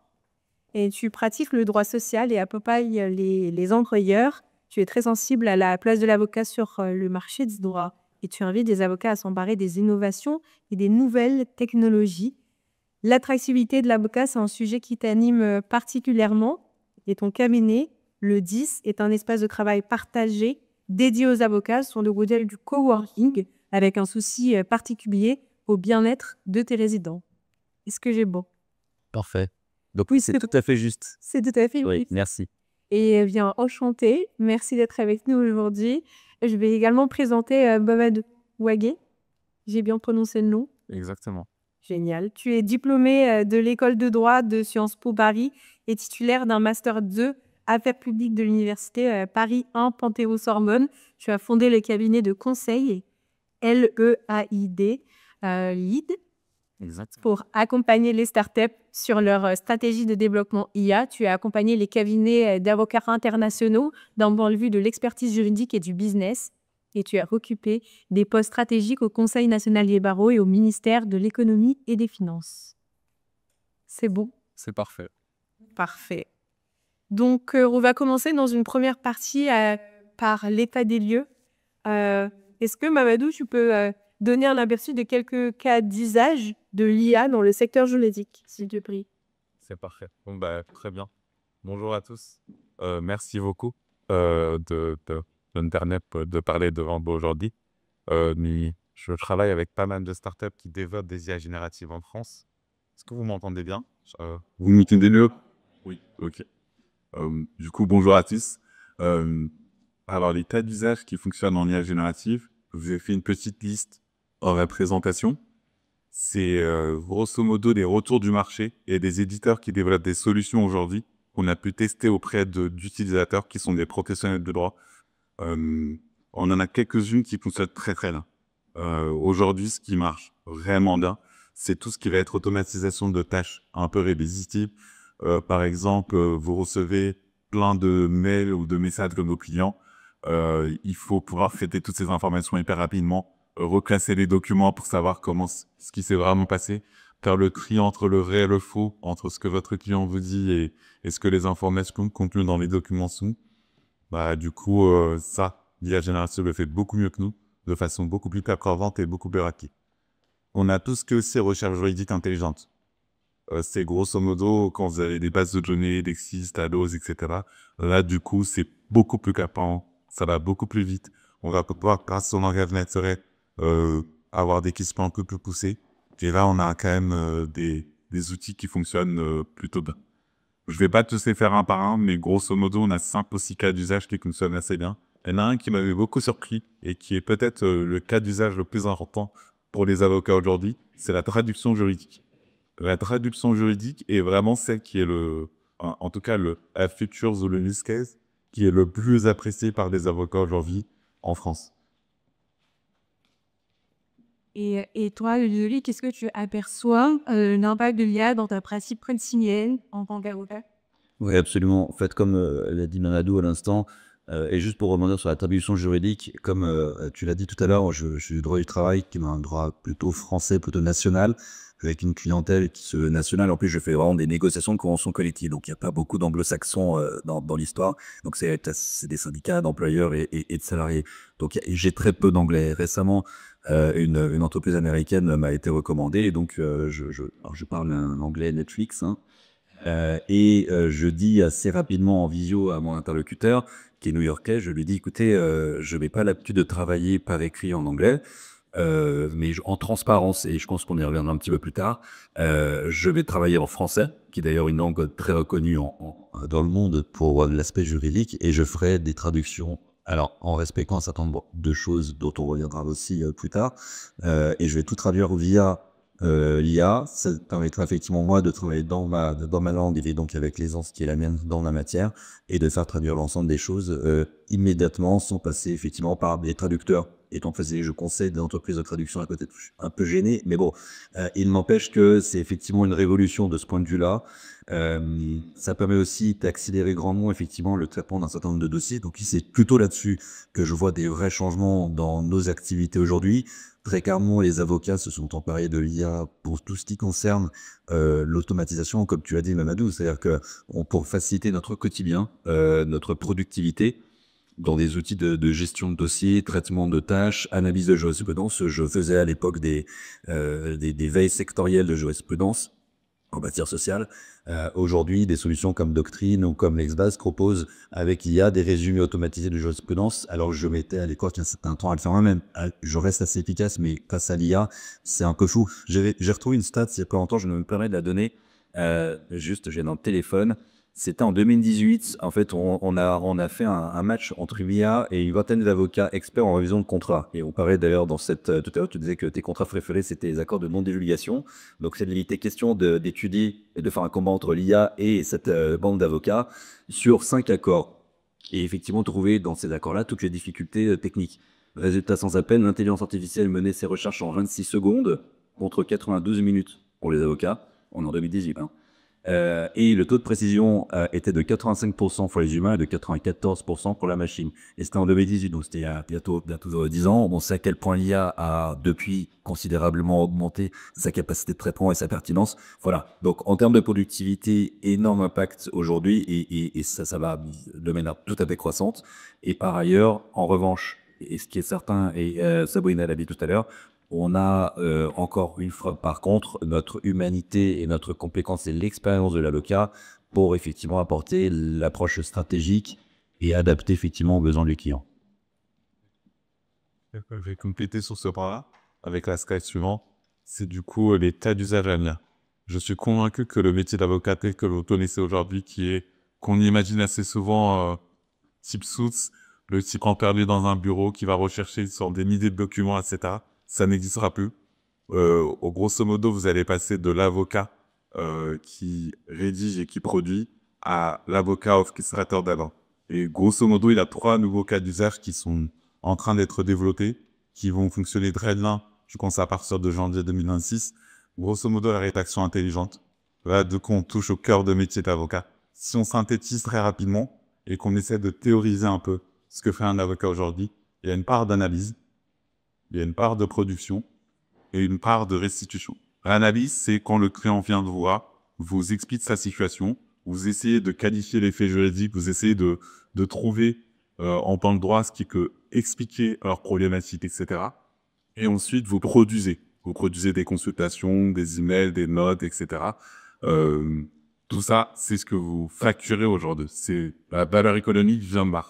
et tu pratiques le droit social et accompagnes les employeurs. Tu es très sensible à la place de l'avocat sur le marché du droit et tu invites des avocats à s'emparer des innovations et des nouvelles technologies. L'attractivité de l'avocat, c'est un sujet qui t'anime particulièrement et ton cabinet, le 10, est un espace de travail partagé dédié aux avocats sur le modèle du coworking avec un souci particulier au bien-être de tes résidents. Est-ce que j'ai bon? Parfait. Donc oui, c'est tout à fait juste. C'est tout à fait Oui, juste. merci. Et bien, enchantée. Merci d'être avec nous aujourd'hui. Je vais également présenter Mamadou Wagué. J'ai bien prononcé le nom? Exactement. Génial. Tu es diplômé de l'école de droit de Sciences Po Paris et titulaire d'un master 2 Affaires publiques de l'université Paris 1 Panthéon-Sorbonne. Tu as fondé le cabinet de conseil LEAID, LEAD, Exactement. pour accompagner les startups sur leur stratégie de développement IA. Tu as accompagné les cabinets d'avocats internationaux d'un point de vue de l'expertise juridique et du business. Et tu as occupé des postes stratégiques au Conseil national des barreaux et au ministère de l'économie et des finances. C'est bon? C'est parfait. Parfait. Donc, on va commencer dans une première partie par l'état des lieux. Est-ce que, Mamadou, tu peux donner un aperçu de quelques cas d'usage de l'IA dans le secteur juridique, s'il te plaît? C'est parfait. Bon, très bien. Bonjour à tous. Merci beaucoup de me permettre de parler devant vous aujourd'hui. Je travaille avec pas mal de startups qui développent des IA génératives en France. Est-ce que vous m'entendez bien? Vous m'entendez mieux? Oui, ok. Du coup, bonjour à tous. Alors, les cas d'usage qui fonctionnent en IA générative, je vous ai fait une petite liste en représentation. C'est grosso modo des retours du marché et des éditeurs qui développent des solutions aujourd'hui qu'on a pu tester auprès d'utilisateurs qui sont des professionnels de droit. On en a quelques-unes qui fonctionnent très très bien. Aujourd'hui, ce qui marche vraiment bien, c'est tout ce qui va être automatisation de tâches un peu répétitives. Par exemple, vous recevez plein de mails ou de messages de nos clients. Il faut pouvoir traiter toutes ces informations hyper rapidement, reclasser les documents pour savoir ce qui s'est vraiment passé, faire le tri entre le vrai et le faux, entre ce que votre client vous dit et ce que les informations contenues dans les documents sont. Du coup, l'IA générative le fait beaucoup mieux que nous, de façon beaucoup plus performante et beaucoup plus rapide. On a tout ce que c'est recherche juridique intelligente. C'est grosso modo quand vous avez des bases de données, Dexis, Tados, etc. Là, du coup, c'est beaucoup plus capant, ça va beaucoup plus vite. On va pouvoir, grâce au langage naturel, avoir des questions un peu plus poussées. Et là, on a quand même des outils qui fonctionnent plutôt bien. Je vais pas tous les faire un par un, mais grosso modo, on a 5 ou 6 cas d'usage qui fonctionnent assez bien. Il y en a un qui m'avait beaucoup surpris et qui est peut-être le cas d'usage le plus important pour les avocats aujourd'hui, c'est la traduction juridique. La traduction juridique est vraiment celle qui est en tout cas la feature ou le use case qui est le plus apprécié par les avocats aujourd'hui en France. Et toi, Ludovic, qu'est-ce que tu aperçois l'impact de l'IA dans ta pratique quotidienne en tant qu'avocat? Oui, absolument. En fait, comme l'a dit Mamadou à l'instant, Et juste pour rebondir sur la traduction juridique, comme tu l'as dit tout à l'heure, je suis du droit du travail, qui est un droit plutôt français, plutôt national, avec une clientèle qui se nationale. En plus, je fais vraiment des négociations de conventions collectives, donc il n'y a pas beaucoup d'anglo-saxons dans l'histoire. Donc c'est des syndicats d'employeurs et de salariés. Donc j'ai très peu d'anglais. Récemment, une entreprise américaine m'a été recommandée, et donc alors je parle un anglais Netflix, hein. Je dis assez rapidement en visio à mon interlocuteur, qui est new-yorkais, je lui dis, écoutez, je n'ai pas l'habitude de travailler par écrit en anglais, mais en transparence, et je pense qu'on y reviendra un petit peu plus tard, je vais travailler en français, qui est d'ailleurs une langue très reconnue dans le monde pour l'aspect juridique, et je ferai des traductions, alors en respectant un certain nombre de choses dont on reviendra aussi plus tard, et je vais tout traduire via l'IA. Ça permettra effectivement moi de travailler dans ma langue et donc avec l'aisance qui est la mienne dans la matière, et de faire traduire l'ensemble des choses immédiatement, sans passer effectivement par des traducteurs. Étant fait, je conseille des entreprises de traduction à côté, un peu gêné, mais bon, il m'empêche que c'est effectivement une révolution de ce point de vue-là. Ça permet aussi d'accélérer grandement effectivement le traitement d'un certain nombre de dossiers. Donc c'est plutôt là-dessus que je vois des vrais changements dans nos activités aujourd'hui. Très clairement, les avocats se sont emparés de l'IA pour tout ce qui concerne l'automatisation, comme tu as dit, Mamadou. C'est-à-dire que pour faciliter notre quotidien, notre productivité, dans des outils de gestion de dossiers, traitement de tâches, analyse de jurisprudence. Je faisais à l'époque des veilles sectorielles de jurisprudence en matière sociale. Aujourd'hui, des solutions comme Doctrine ou comme Lexbase proposent avec l'IA des résumés automatisés de jurisprudence. Alors je mettais à l'époque un certain temps à le faire moi-même. Je reste assez efficace, mais face à l'IA, c'est un peu fou. J'ai retrouvé une stat il y a pas longtemps, je me permets de la donner. Juste, j'ai dans le téléphone. C'était en 2018. En fait, on a fait un match entre l'IA et une vingtaine d'avocats experts en révision de contrats. Et on parlait d'ailleurs dans tout à l'heure, tu disais que tes contrats préférés, c'était les accords de non-divulgation. Donc, il était question d'étudier et de faire un combat entre l'IA et cette bande d'avocats sur 5 accords. Et effectivement, trouver dans ces accords-là toutes les difficultés techniques. Résultat sans appel, l'intelligence artificielle menait ses recherches en 26 secondes contre 92 minutes pour les avocats. On est en 2018, hein. Et le taux de précision était de 85% pour les humains et de 94% pour la machine. Et c'était en 2018, donc c'était il y a bientôt 10 ans. On sait à quel point l'IA a depuis considérablement augmenté sa capacité de traitement et sa pertinence. Voilà. Donc en termes de productivité, énorme impact aujourd'hui, et ça va de manière tout à fait croissante. Et par ailleurs, en revanche, et ce qui est certain, et Sabrina l'a dit tout à l'heure, on a encore une fois, par contre, notre humanité et notre compétence et l'expérience de l'avocat pour effectivement apporter l'approche stratégique et adapter effectivement aux besoins du client. Je vais compléter sur ce point-là avec la slide suivante. C'est du coup les cas d'usage à venir. Je suis convaincu que le métier d'avocat tel que vous connaissez aujourd'hui, qu'on imagine assez souvent type Suits, le type enfermé dans un bureau qui va rechercher sur des milliers de documents, etc., ça n'existera plus. Grosso modo, vous allez passer de l'avocat qui rédige et qui produit à l'avocat orchestrateur d'avant. Et grosso modo, il y a 3 nouveaux cas d'usage qui sont en train d'être développés, qui vont fonctionner très bien, je pense à partir de janvier 2026. Grosso modo, la rédaction intelligente. Là, de quoi on touche au cœur de métier d'avocat. Si on synthétise très rapidement et qu'on essaie de théoriser un peu ce que fait un avocat aujourd'hui, il y a une part d'analyse, il y a une part de production et une part de restitution. L'analyse, c'est quand le client vient de vous explique sa situation, vous essayez de qualifier les faits juridiques, vous essayez de trouver en temps de droit ce qui peut expliquer leurs problématiques, etc. Et ensuite, vous produisez. Vous produisez des consultations, des emails, des notes, etc. Tout ça, c'est ce que vous facturez aujourd'hui. C'est la valeur économique vient de là.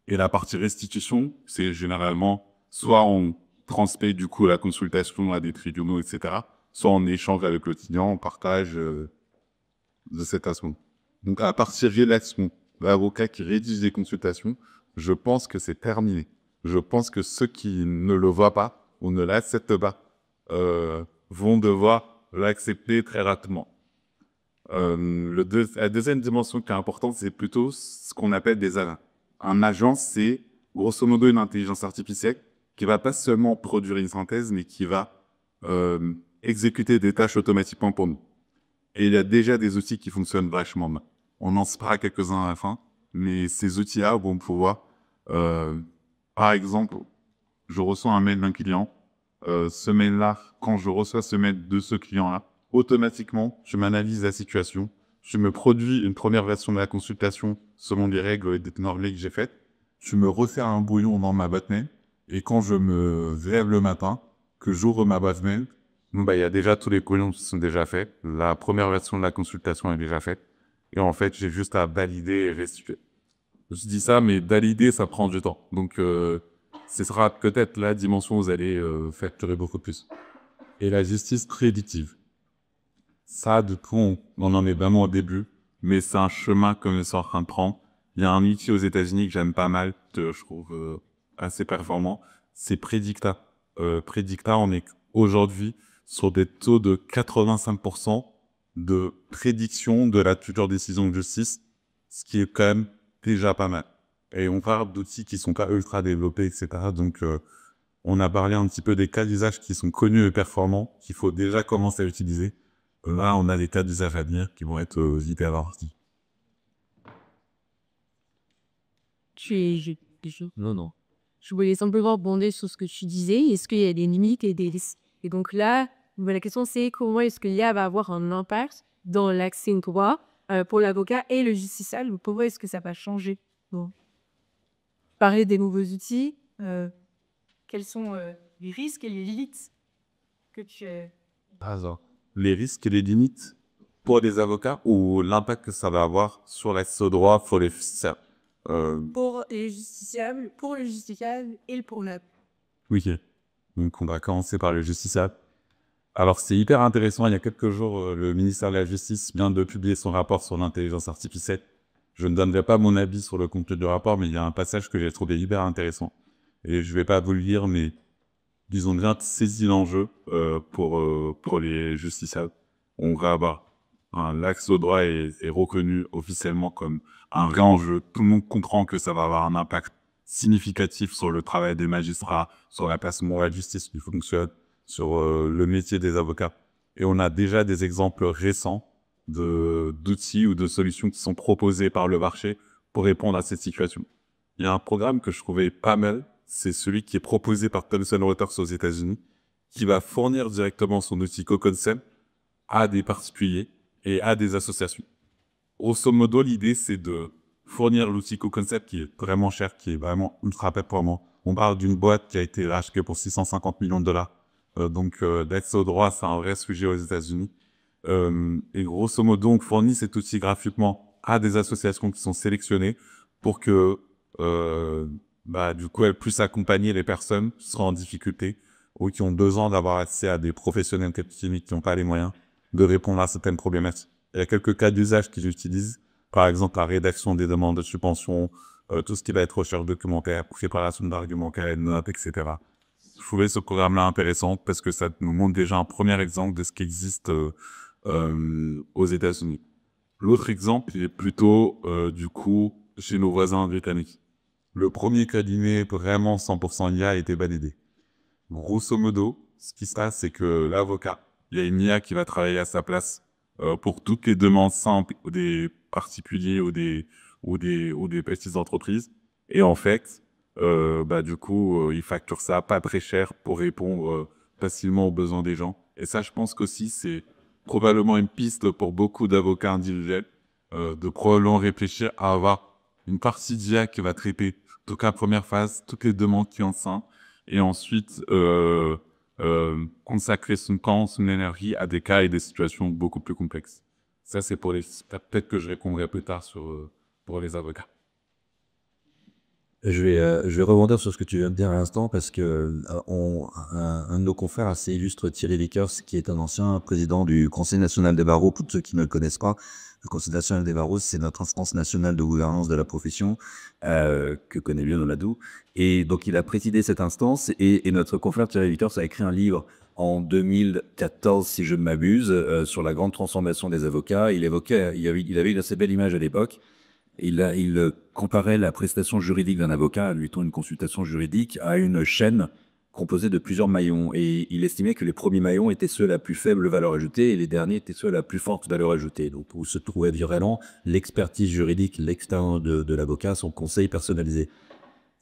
Et la partie restitution, c'est généralement soit on transmet du coup la consultation à des tribunaux, etc. Soit on échange avec le client, on partage de cette façon. Donc à partir de rédaction, l'avocat qui rédige des consultations, je pense que c'est terminé. Je pense que ceux qui ne le voient pas ou ne l'acceptent pas vont devoir l'accepter très rapidement. La deuxième dimension qui est importante, c'est plutôt ce qu'on appelle des agents. Un agent, c'est grosso modo une intelligence artificielle qui va pas seulement produire une synthèse, mais qui va exécuter des tâches automatiquement pour nous. Et il y a déjà des outils qui fonctionnent vachement bien. On en fera quelques-uns à la fin, mais ces outils-là vont pouvoir Euh, Par exemple, je reçois un mail d'un client. Ce mail-là, quand je reçois ce mail de ce client-là, automatiquement, je m'analyse la situation. Je me produis une première version de la consultation selon les règles et des normes que j'ai faites. Je me refais un brouillon dans ma boîte mail. Et quand je me lève le matin, que j'ouvre ma boîte mail, bon, bah, il y a déjà tous les brouillons qui sont déjà faits. La première version de la consultation est déjà faite. Et en fait, j'ai juste à valider et restituer. Je dis ça, mais valider, ça prend du temps. Donc, ce sera peut-être la dimension où vous allez facturer beaucoup plus. Et la justice prédictive. Ça, du coup, on en est vraiment au début, mais c'est un chemin que nous sommes en train de prendre. Il y a un outil aux États-Unis que j'aime pas mal, que je trouve assez performant, c'est Predicta. Predicta, on est aujourd'hui sur des taux de 85% de prédiction de la future décision de justice, ce qui est quand même déjà pas mal. Et on parle d'outils qui sont pas ultra développés, etc. Donc, on a parlé un petit peu des cas d'usage qui sont connus et performants, qu'il faut déjà commencer à utiliser. Là, on a des cas d'usage à venir qui vont être hyper avancés. Non, non. Je voulais simplement rebondir sur ce que tu disais. Est-ce qu'il y a des limites et des risques? Et donc là, la question c'est comment est-ce que l'IA va avoir un impact dans l'accès au droit pour l'avocat et le justiciable? Comment est-ce que ça va changer? Bon. Parler des nouveaux outils, quels sont les risques et les limites que tu Les risques et les limites pour les avocats ou l'impact que ça va avoir sur l'accès au droit pour les justiciables. pour les justiciables, pour le justiciable et pour la... Oui. Donc, on va commencer par le justiciable. Alors, c'est hyper intéressant. Il y a quelques jours, le ministère de la Justice vient de publier son rapport sur l'intelligence artificielle. Je ne donnerai pas mon avis sur le contenu du rapport, mais il y a un passage que j'ai trouvé hyper intéressant. Et je vais pas vous le lire, mais ils ont bien saisi l'enjeu pour les justiciables. On va avoir l'accès au droit est reconnu officiellement comme un vrai enjeu. Tout le monde comprend que ça va avoir un impact significatif sur le travail des magistrats, sur la place morale de justice qui fonctionne, sur le métier des avocats. Et on a déjà des exemples récents d'outils ou de solutions qui sont proposés par le marché pour répondre à cette situation. Il y a un programme que je trouvais pas mal, c'est celui qui est proposé par Thomson Reuters aux États-Unis, qui va fournir directement son outil CoConsent à des particuliers et à des associations. Grosso modo, l'idée, c'est de fournir l'outil CoConcept qui est vraiment cher, qui est vraiment ultra performant. On parle d'une boîte qui a été rachetée pour 650 millions de dollars. Donc, l'accès au droit, c'est un vrai sujet aux États-Unis. Et grosso modo, on fournit cet outil gratuitement à des associations qui sont sélectionnées pour que, du coup, elles puissent accompagner les personnes qui sont en difficulté ou qui ont besoin d'avoir accès à des professionnels techniques qui n'ont pas les moyens de répondre à certaines problématiques. Il y a quelques cas d'usage qu'ils utilisent, par exemple la rédaction des demandes de subvention, tout ce qui va être recherche documentaire, préparation d'argumentaire, notes, etc. Je trouvais ce programme-là intéressant parce que ça nous montre déjà un premier exemple de ce qui existe aux États-Unis. L'autre exemple est plutôt, du coup, chez nos voisins britanniques. Le premier cabinet vraiment 100% IA a été validé. Grosso modo, ce qui se passe, c'est que l'avocat, il y a une IA qui va travailler à sa place pour toutes les demandes simples des particuliers ou des petites entreprises. Et en fait, du coup, ils facturent ça pas très cher pour répondre facilement aux besoins des gens. Et ça, je pense qu'aussi, c'est probablement une piste pour beaucoup d'avocats individuels de probablement réfléchir à avoir une partie d'IA qui va traiter, en tout cas, première phase, toutes les demandes qui en sont, et ensuite consacrer son temps, son énergie à des cas et des situations beaucoup plus complexes. Ça, c'est pour les... Peut-être que je répondrai plus tard pour les avocats. Je vais rebondir sur ce que tu viens de dire à l'instant parce que un de nos confrères assez illustre, Thierry Vickers, qui est un ancien président du Conseil national des barreaux. Pour ceux qui ne le connaissent pas, le Conseil national des barreaux, c'est notre instance nationale de gouvernance de la profession que connaît bien Nonadou. Et donc, il a présidé cette instance et notre confrère Thierry Vickers a écrit un livre en 2014, si je ne m'abuse, sur la grande transformation des avocats. Il avait une assez belle image à l'époque. Il comparait la prestation juridique d'un avocat, admettons une consultation juridique, à une chaîne composée de plusieurs maillons. Et il estimait que les premiers maillons étaient ceux à la plus faible valeur ajoutée et les derniers étaient ceux à la plus forte valeur ajoutée. Donc, où se trouvait vraiment l'expertise juridique, l'expérience de l'avocat, son conseil personnalisé.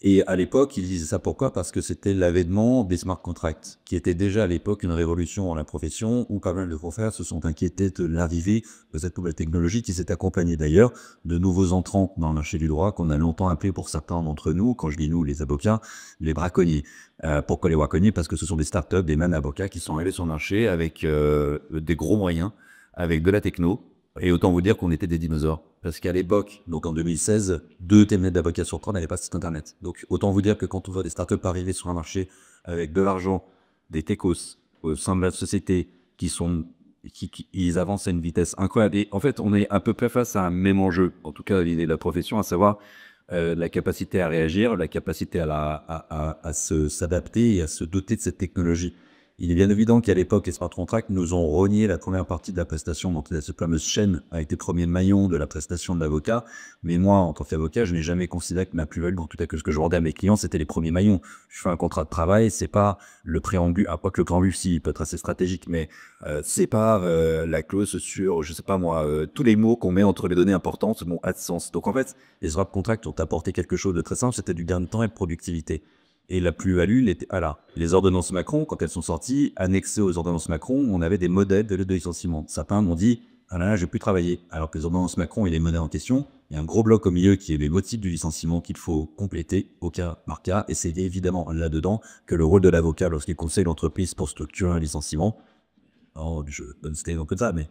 Et à l'époque, ils disaient ça pourquoi? Parce que c'était l'avènement des smart contracts, qui était déjà à l'époque une révolution dans la profession, où pas mal de confrères se sont inquiétés de l'arrivée de cette nouvelle technologie qui s'est accompagnée d'ailleurs de nouveaux entrants dans le marché du droit qu'on a longtemps appelé pour certains d'entre nous, quand je dis nous, les avocats, les braconniers. Pourquoi les braconniers? Parce que ce sont des startups, des man avocats qui sont arrivés sur le marché avec des gros moyens, avec de la techno. Et autant vous dire qu'on était des dinosaures. Parce qu'à l'époque, donc en 2016, 2 cabinets d'avocats sur 3 n'avaient pas de site internet. Donc autant vous dire que quand on voit des startups arriver sur un marché avec de l'argent, des techos au sein de la société ils avancent à une vitesse incroyable. Et en fait, on est à peu près face à un même enjeu, en tout cas l'idée de la profession, à savoir la capacité à réagir, la capacité à s'adapter et à se doter de cette technologie. Il est bien évident qu'à l'époque, les smart contracts nous ont rogné la première partie de la prestation, donc cette fameuse chaîne a été le premier maillon de la prestation de l'avocat. Mais moi, en tant qu'avocat, je n'ai jamais considéré que ma plus-value, en tout cas que ce que je vendais à mes clients, c'était les premiers maillons. Je fais un contrat de travail, c'est pas le préambule, à pas que le préambule, si, il peut être assez stratégique, mais c'est pas la clause sur, je sais pas moi, tous les mots qu'on met entre les données importantes n'ont pas de sens. Donc en fait, les smart contracts ont apporté quelque chose de très simple, c'était du gain de temps et de productivité. Et la plus-value, les ordonnances Macron, quand elles sont sorties, annexées aux ordonnances Macron, on avait des modèles de l'aide de licenciement. Certains m'ont dit, ah là là, je vais plus travailler. Alors que les ordonnances Macron et les modèles en question, il y a un gros bloc au milieu qui est les motifs du licenciement qu'il faut compléter au cas par cas. Et c'est évidemment là-dedans que le rôle de l'avocat lorsqu'il conseille l'entreprise pour structurer un licenciement, je donne cet exemple comme ça, mais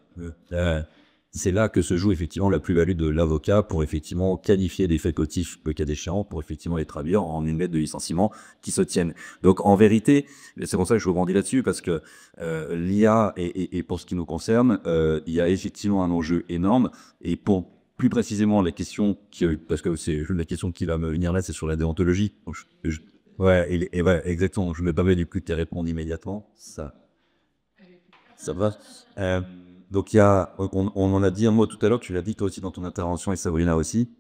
c'est là que se joue effectivement la plus-value de l'avocat pour effectivement qualifier des faits cautifs, le cas échéant, pour effectivement les traduire en une lettre de licenciement qui se tienne. Donc en vérité, c'est pour ça que je rebondis là-dessus, parce que l'IA, et pour ce qui nous concerne, il y a effectivement un enjeu énorme, et pour plus précisément la question, parce que c'est la question qui va me venir là, c'est sur la déontologie. Donc, ouais, exactement, je me permets du coup de te répondre immédiatement, ça va. Donc on en a dit un mot tout à l'heure, tu l'as dit toi aussi dans ton intervention et Sabrina aussi,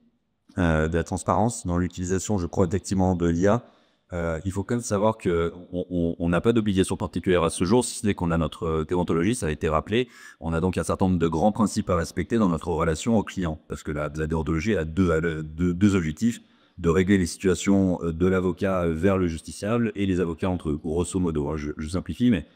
de la transparence dans l'utilisation, je crois, effectivement de l'IA. Il faut quand même savoir qu'on n'a pas d'obligation particulière à ce jour, si ce n'est qu'on a notre déontologie, ça a été rappelé. On a donc un certain nombre de grands principes à respecter dans notre relation au client, parce que la déontologie a deux objectifs: de régler les situations de l'avocat vers le justiciable et les avocats entre eux, grosso modo. Je simplifie, mais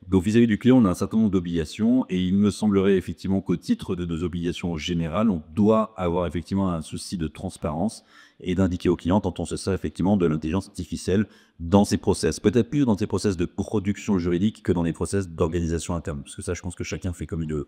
donc vis-à-vis du client, on a un certain nombre d'obligations, et il me semblerait effectivement qu'au titre de nos obligations générales, on doit avoir effectivement un souci de transparence et d'indiquer au client quand on se sert effectivement de l'intelligence artificielle dans ses process. Peut-être plus dans ses process de production juridique que dans les process d'organisation interne, parce que ça, je pense que chacun fait comme il veut.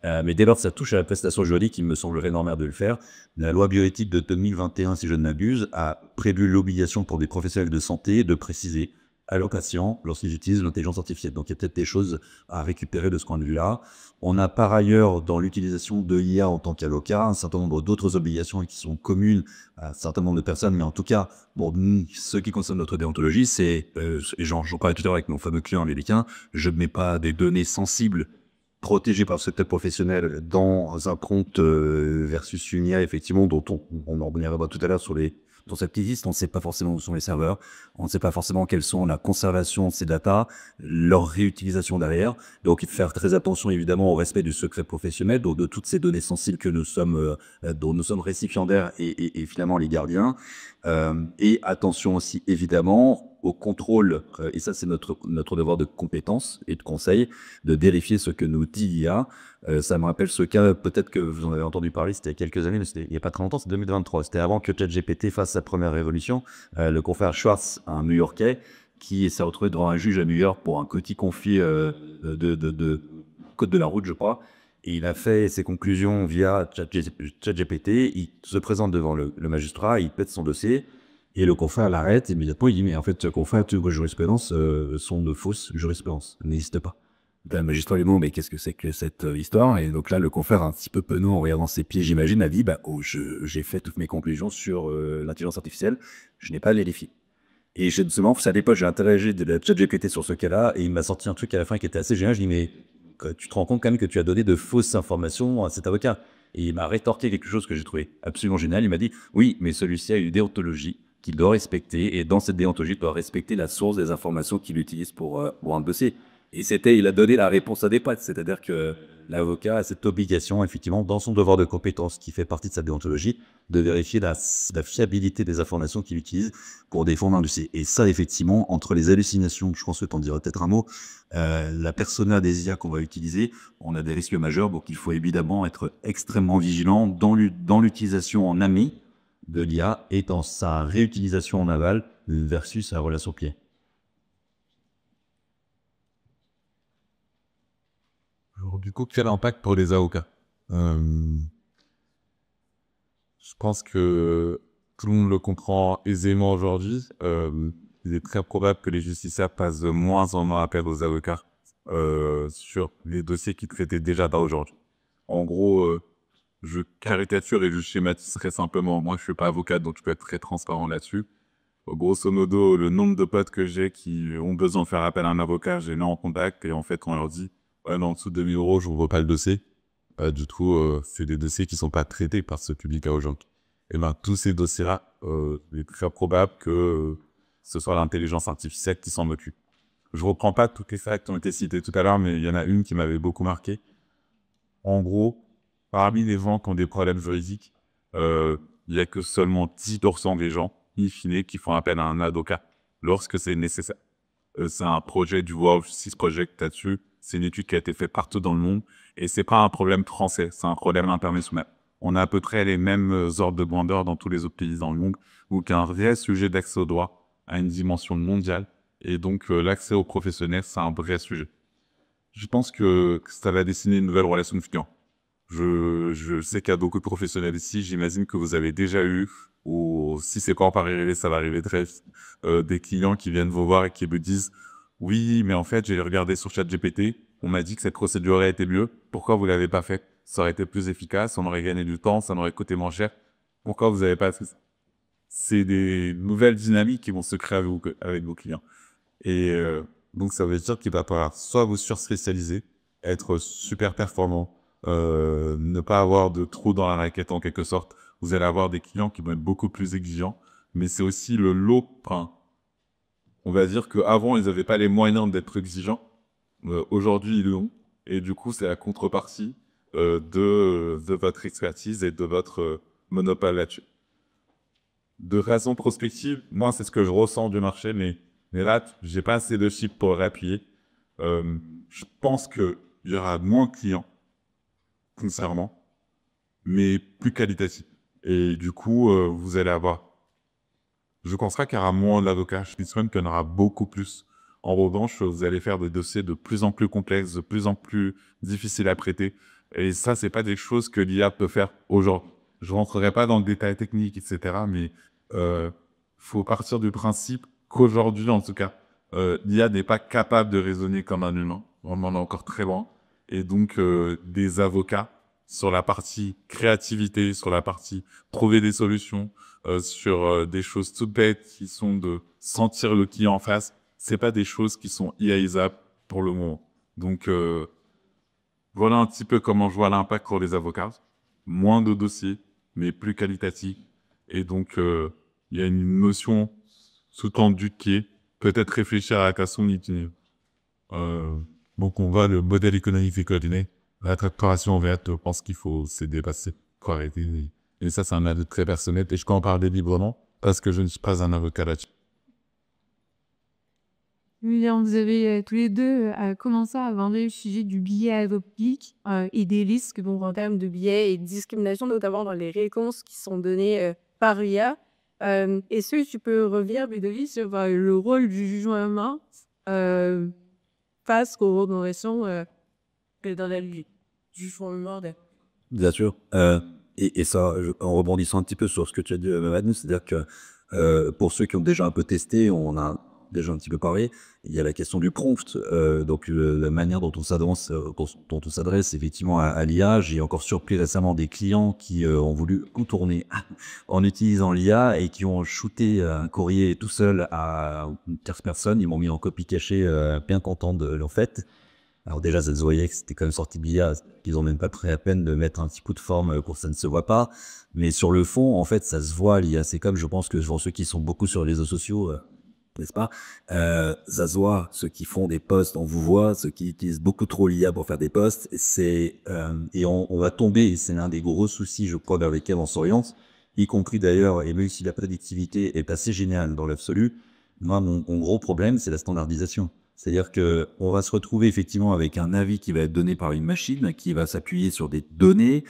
Mais dès lors que ça touche à la prestation juridique, il me semblerait normal de le faire. La loi bioéthique de 2021, si je ne m'abuse, a prévu l'obligation pour des professionnels de santé de préciser à leurs patients lorsqu'ils utilisent l'intelligence artificielle. Donc il y a peut-être des choses à récupérer de ce point de vue-là. On a par ailleurs, dans l'utilisation de l'IA en tant qu'avocat, un certain nombre d'autres obligations qui sont communes à un certain nombre de personnes, mais en tout cas, pour ce qui concerne notre déontologie, c'est, j'en parlais tout à l'heure avec mon fameux client américain, je ne mets pas des données sensibles protégées par ce secteur professionnel dans un compte versus une IA, effectivement, dont on en reviendra tout à l'heure sur dans cette petite liste, on ne sait pas forcément où sont les serveurs, on ne sait pas forcément quelles sont la conservation de ces datas, leur réutilisation derrière. Donc, il faut faire très attention évidemment au respect du secret professionnel, donc de toutes ces données sensibles que nous sommes, dont nous sommes récipiendaires et finalement les gardiens. Et attention aussi évidemment au contrôle, et ça c'est notre devoir de compétence et de conseil, de vérifier ce que nous dit l'IA. Ça me rappelle ce cas, peut-être que vous en avez entendu parler, c'était il y a quelques années, mais il n'y a pas très longtemps, c'est 2023. C'était avant que ChatGPT fasse sa première révolution. Le confrère Schwartz, un New-Yorkais, qui s'est retrouvé devant un juge à New York pour un petit conflit de code de la route, je crois. Et il a fait ses conclusions via ChatGPT. Il se présente devant le magistrat, il pète son dossier. Et le confrère l'arrête immédiatement, il dit, mais en fait, confrère, toutes vos jurisprudences sont de fausses jurisprudences, n'existe pas. Le magistrat lui dit, mais qu'est-ce que c'est que cette histoire? Et donc là, le confrère, un petit peu penaud en regardant ses pieds, j'imagine, a dit, j'ai fait toutes mes conclusions sur l'intelligence artificielle, je n'ai pas vérifié. Et justement, à l'époque, j'ai interrogé de la ChatGPT sur ce cas-là, et il m'a sorti un truc à la fin qui était assez génial. Je dis, mais tu te rends compte quand même que tu as donné de fausses informations à cet avocat? Et il m'a rétorqué quelque chose que j'ai trouvé absolument génial. Il m'a dit, oui, mais celui-ci a une déontologie qu'il doit respecter, et dans cette déontologie, il doit respecter la source des informations qu'il utilise pour un dossier. Et il a donné la réponse adéquate, c'est-à-dire que l'avocat a cette obligation, effectivement, dans son devoir de compétence, qui fait partie de sa déontologie, de vérifier la fiabilité des informations qu'il utilise pour défendre un dossier. Et ça, effectivement, entre les hallucinations, je pense que tu en diras peut-être un mot, la persona des IA qu'on va utiliser, on a des risques majeurs, donc il faut évidemment être extrêmement vigilant dans l'utilisation en amont de l'IA et dans sa réutilisation en aval versus sa relation pied. Alors, du coup, quel impact pour les avocats? Je pense que tout le monde le comprend aisément aujourd'hui. Il est très probable que les justiciables passent de moins en moins appel aux avocats sur les dossiers qu'ils traitaient déjà pas aujourd'hui. En gros, je caricature et je schématise très simplement. Moi, je suis pas avocat, donc je peux être très transparent là-dessus. Grosso modo, le nombre de potes que j'ai qui ont besoin de faire appel à un avocat, j'ai mis en contact et en fait, quand on leur dit ouais, non, en dessous de 2 000 euros, je n'ouvre pas le dossier. Du coup, c'est des dossiers qui ne sont pas traités par ce public aujourd'hui. Et ben, tous ces dossiers-là, il est très probable que ce soit l'intelligence artificielle qui s'en occupe. Je ne reprends pas toutes les faits qui ont été cités tout à l'heure, mais il y en a une qui m'avait beaucoup marqué. En gros, parmi les gens qui ont des problèmes juridiques, il n'y a que seulement 10% des gens, in fine, qui font appel à un avocat lorsque c'est nécessaire. C'est un projet du World Justice Project là-dessus. C'est une étude qui a été faite partout dans le monde. Et c'est pas un problème français, c'est un problème international. On a à peu près les mêmes ordres de grandeur dans tous les autres pays dans le monde, où il y a un vrai sujet d'accès au droit à une dimension mondiale. Et donc, l'accès aux professionnels, c'est un vrai sujet. Je pense que ça va dessiner une nouvelle relation de client. Je sais qu'il y a beaucoup de professionnels ici. J'imagine que vous avez déjà eu, ou si c'est pas encore arrivé, ça va arriver très vite, des clients qui viennent vous voir et qui me disent « Oui, mais en fait, j'ai regardé sur ChatGPT, on m'a dit que cette procédure aurait été mieux. Pourquoi vous l'avez pas fait? Ça aurait été plus efficace, on aurait gagné du temps, ça n'aurait coûté moins cher. Pourquoi vous n'avez pas fait ça ?» C'est des nouvelles dynamiques qui vont se créer avec vos clients. Et donc, ça veut dire qu'il va falloir soit vous surspécialiser, être super performant, ne pas avoir de trou dans la raquette en quelque sorte. Vous allez avoir des clients qui vont être beaucoup plus exigeants, mais c'est aussi le lot. Enfin, on va dire qu'avant, ils n'avaient pas les moyens d'être exigeants. Aujourd'hui, ils l'ont. Et du coup, c'est la contrepartie de votre expertise et de votre monopole là-dessus. De façon prospective, moi, c'est ce que je ressens du marché, mais là, j'ai pas assez de chiffres pour appuyer. Je pense qu'il y aura moins de clients, sincèrement, mais plus qualitatifs. Et du coup, vous allez avoir... Je pense pas qu'il y aura moins d'avocats. Je pense même qu'il y en aura beaucoup plus. En revanche, vous allez faire des dossiers de plus en plus complexes, de plus en plus difficiles à traiter. Et ça, c'est pas des choses que l'IA peut faire aujourd'hui. Je rentrerai pas dans le détail technique, etc. Mais faut partir du principe qu'aujourd'hui, en tout cas, l'IA n'est pas capable de raisonner comme un humain. On en est encore très loin. Et donc, des avocats sur la partie créativité, sur la partie trouver des solutions, sur des choses toutes bêtes qui sont de sentir le client en face, c'est pas des choses qui sont IAisables pour le moment. Donc, voilà un petit peu comment je vois l'impact pour les avocats. Moins de dossiers, mais plus qualitatifs. Et donc, il y a une notion sous-tendue qui est peut-être réfléchir à la façon d'utiliser. Donc, on voit le modèle économique et coordonné. La tractoration verte, je pense qu'il faut se dépasser pour arrêter. Et ça, c'est un avis très personnel. Et je peux en parler librement parce que je ne suis pas un avocat là-dessus. Oui, vous avez tous les deux commencé à aborder le sujet du biais avopique et des risques donc, en termes de biais et de discrimination, notamment dans les réponses qui sont données par l'IA. Est-ce que tu peux revenir, Bédoli, sur le rôle du jugement humain face aux recommandations dans la vie du jugement humain? Bien sûr. Et ça, en rebondissant un petit peu sur ce que tu as dit, Manu, c'est-à-dire que pour ceux qui ont déjà un peu testé, on a déjà un petit peu parlé, il y a la question du prompt, donc la manière dont on s'adresse effectivement à l'IA. J'ai encore surpris récemment des clients qui ont voulu contourner en utilisant l'IA et qui ont shooté un courrier tout seul à une tierce personne. Ils m'ont mis en copie cachée, bien content de l'en fait. Alors déjà, ça se voyait que c'était quand même sorti de l'IA, qu'ils ont même pas pris la peine de mettre un petit coup de forme pour que ça ne se voit pas. Mais sur le fond, en fait, ça se voit, l'IA. C'est comme, je pense que pour ceux qui sont beaucoup sur les réseaux sociaux, n'est-ce pas? Ça se voit, ceux qui font des posts, on vous voit, ceux qui utilisent beaucoup trop l'IA pour faire des posts, et on va tomber, et c'est l'un des gros soucis, je crois, vers lesquels on s'oriente, y compris d'ailleurs, et même si la prédictivité est assez géniale dans l'absolu, moi, mon gros problème, c'est la standardisation. C'est-à-dire que on va se retrouver effectivement avec un avis qui va être donné par une machine, qui va s'appuyer sur des données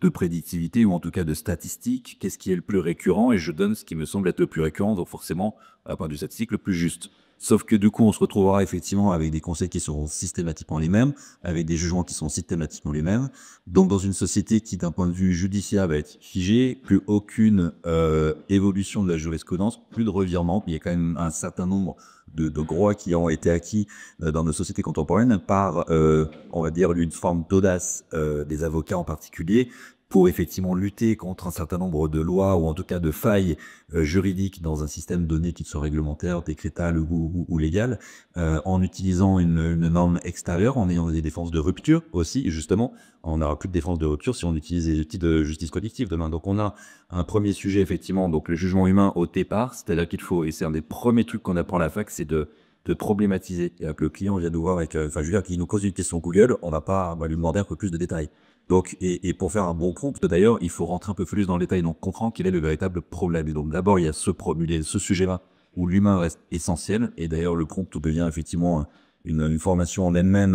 de prédictivité ou en tout cas de statistiques. Qu'est-ce qui est le plus récurrent? Et je donne ce qui me semble être le plus récurrent, donc forcément, à part du statistique, le plus juste. Sauf que du coup, on se retrouvera effectivement avec des conseils qui seront systématiquement les mêmes, avec des jugements qui sont systématiquement les mêmes. Donc, dans une société qui, d'un point de vue judiciaire, va être figée, plus aucune évolution de la jurisprudence, plus de revirement. Il y a quand même un certain nombre de droits qui ont été acquis dans nos sociétés contemporaines par, on va dire, une forme d'audace des avocats en particulier, pour effectivement lutter contre un certain nombre de lois ou en tout cas de failles juridiques dans un système donné qu'il soit réglementaire, décrétal ou légal, en utilisant une norme extérieure, en ayant des défenses de rupture aussi, justement. On n'aura plus de défense de rupture si on utilise les outils de justice collective demain. Donc on a un premier sujet, effectivement, donc le jugement humain au départ, c'est-à-dire qu'il faut, et c'est un des premiers trucs qu'on apprend à la fac, c'est de problématiser. Et que le client vient nous voir avec, enfin je veux dire, qu'il nous pose une question Google, on va lui demander un peu plus de détails. Donc, et pour faire un bon prompt, d'ailleurs, il faut rentrer un peu plus dans le détail, donc comprendre quel est le véritable problème. Et donc, d'abord, il y a ce sujet-là où l'humain reste essentiel. Et d'ailleurs, le prompt devient effectivement une formation en elle-même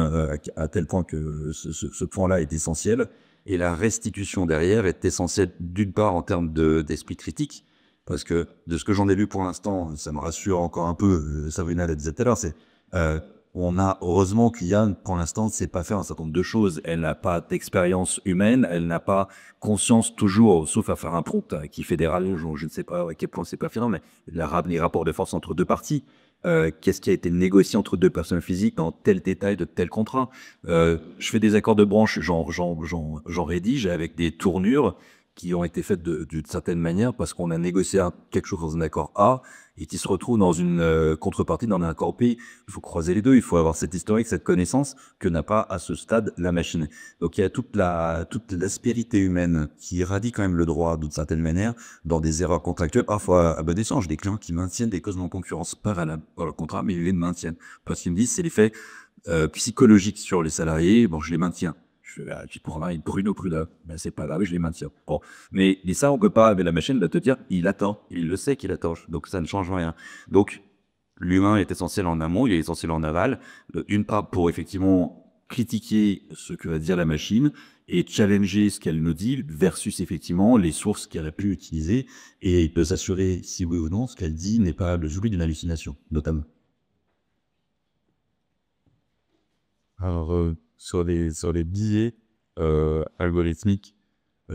à tel point que ce point-là est essentiel. Et la restitution derrière est essentielle, d'une part, en termes d'esprit critique, parce que de ce que j'en ai lu pour l'instant, ça me rassure encore un peu. Sabrina l'a disait tout à l'heure, c'est on a heureusement qu'IA, pour l'instant, ne sait pas faire un certain nombre de choses. Elle n'a pas d'expérience humaine, elle n'a pas conscience toujours, sauf à faire un prompt qui fait des rallonges, je ne sais pas à quel point c'est pas filant, mais les rapports de force entre deux parties. Qu'est-ce qui a été négocié entre deux personnes physiques dans tel détail de tel contrat. Je fais des accords de branche, j'en rédige avec des tournures qui ont été faites d'une certaine manière parce qu'on a négocié quelque chose dans un accord A et qui se retrouve dans une contrepartie dans un accord B. Il faut croiser les deux, il faut avoir cette historique, cette connaissance que n'a pas à ce stade la machine. Donc il y a toute l'aspérité humaine qui irradie quand même le droit d'une certaine manière dans des erreurs contractuelles, parfois à bon escient. J'ai des clients qui maintiennent des causes non concurrence pas valables dans le contrat, mais ils les maintiennent parce qu'ils me disent c'est l'effet psychologique sur les salariés, bon je les maintiens. Tu prendras une Bruno Prud'homme, ben c'est pas grave, je les maintiens. Bon. Mais ça, on peut pas, mais la machine va te dire, il attend, il le sait qu'il attend, donc ça ne change rien. Donc, l'humain est essentiel en amont, il est essentiel en aval, d'une part pour effectivement critiquer ce que va dire la machine et challenger ce qu'elle nous dit versus effectivement les sources qu'elle a pu utiliser et de s'assurer si oui ou non ce qu'elle dit n'est pas le jouet d'une hallucination, notamment. Alors, sur les biais algorithmiques,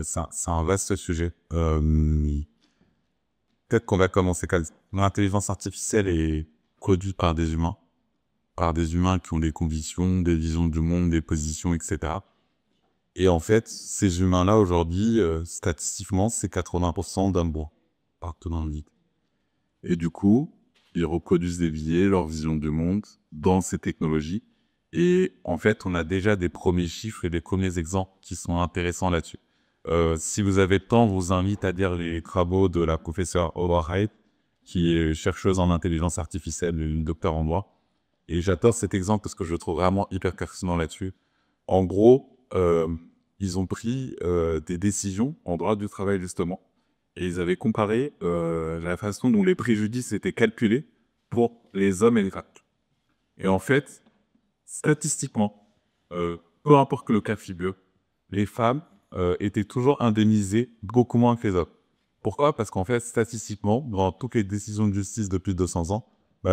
c'est un vaste sujet. Peut-être qu'on va commencer comme l'intelligence artificielle est produite par des humains qui ont des convictions, des visions du monde, des positions, etc. Et en fait, ces humains-là, aujourd'hui, statistiquement, c'est 80% d'un bon, partout dans le vide. Et du coup, ils reproduisent des biais, leur vision du monde, dans ces technologies. Et en fait, on a déjà des premiers chiffres et des premiers exemples qui sont intéressants là-dessus. Si vous avez le temps, je vous invite à lire les travaux de la professeure Aura Wright, qui est chercheuse en intelligence artificielle et une docteure en droit. Et j'adore cet exemple parce que je le trouve vraiment hyper pertinent là-dessus. En gros, ils ont pris des décisions en droit du travail, justement, et ils avaient comparé la façon dont les préjudices étaient calculés pour les hommes et les femmes. Et en fait, statistiquement, peu importe le cas de figure, les femmes étaient toujours indemnisées beaucoup moins que les hommes. Pourquoi? Parce qu'en fait, statistiquement, dans toutes les décisions de justice depuis 200 ans,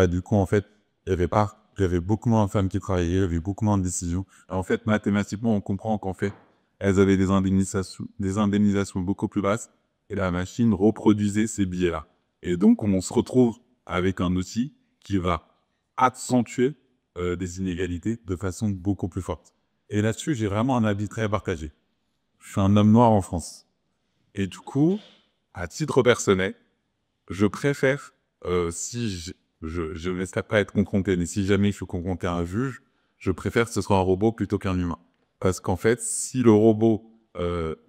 du coup, en fait, il y avait beaucoup moins de femmes qui travaillaient, il y avait beaucoup moins de décisions. Et en fait, mathématiquement, on comprend qu'en fait, elles avaient des indemnisations beaucoup plus basses et la machine reproduisait ces biais-là. Et donc, on se retrouve avec un outil qui va accentuer des inégalités de façon beaucoup plus forte. Et là-dessus, j'ai vraiment un avis très partagé. Je suis un homme noir en France. Et du coup, à titre personnel, je préfère, si je ne laisserai pas être confronté, mais si jamais je suis confronté à un juge, je préfère que ce soit un robot plutôt qu'un humain. Parce qu'en fait, si le robot,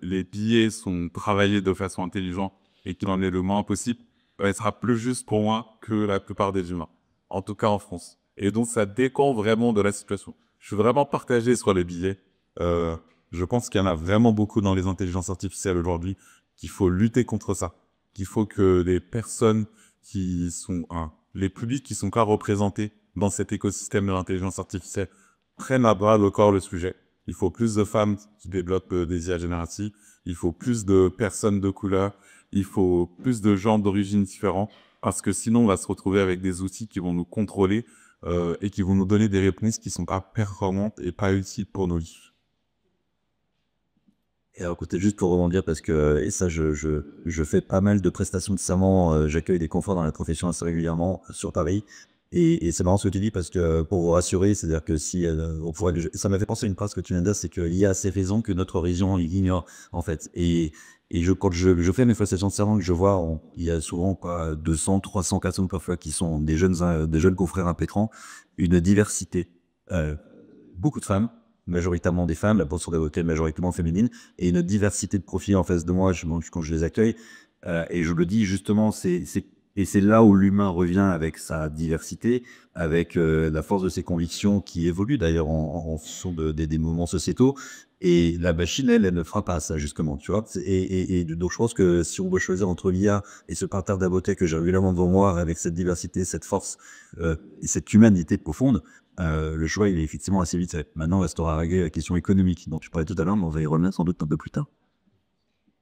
les biais sont travaillés de façon intelligente et qu'il en est le moins possible, elle sera plus juste pour moi que la plupart des humains, en tout cas en France. Et donc, ça dépend vraiment de la situation. Je suis vraiment partagé sur les billets. Je pense qu'il y en a vraiment beaucoup dans les intelligences artificielles aujourd'hui, qu'il faut lutter contre ça, qu'il faut que les personnes qui sont, les publics qui sont pas représentés dans cet écosystème de l'intelligence artificielle prennent à bras le corps le sujet. Il faut plus de femmes qui développent des IA génératives, il faut plus de personnes de couleur, il faut plus de gens d'origine différents, parce que sinon on va se retrouver avec des outils qui vont nous contrôler et qui vont nous donner des réponses qui sont pas performantes et pas utiles pour nos vies. Et alors, écoutez, juste pour rebondir, parce que, et ça, je fais pas mal de prestations de serment, j'accueille des confrères dans la profession assez régulièrement sur Paris. Et c'est marrant ce que tu dis, parce que pour vous rassurer, c'est-à-dire que si on pourrait, ça m'a fait penser à une phrase que tu viens de dire, c'est qu'il y a ces raisons que notre origine ignore, en fait. Quand je fais mes prestations de serment, que je vois, il y a souvent quoi, 200, 300, 400 parfois qui sont des jeunes confrères impétrants, une diversité, beaucoup de femmes, majoritairement des femmes, la proportion d'avocats est majoritairement féminine, et une diversité de profils en face de moi quand je les accueille. Et je le dis justement, et c'est là où l'humain revient avec sa diversité, avec la force de ses convictions qui évoluent d'ailleurs en fonction des mouvements sociétaux. Et la machine, elle ne fera pas ça, justement, tu vois. Et donc, je pense que si on veut choisir entre l'IA et ce parterre d'avocat que j'ai régulièrement devant moi, avec cette diversité, cette force et cette humanité profonde, le choix, il est effectivement assez vite fait. Maintenant, il restera à régler la question économique dont tu parlais tout à l'heure, mais on va y revenir sans doute un peu plus tard.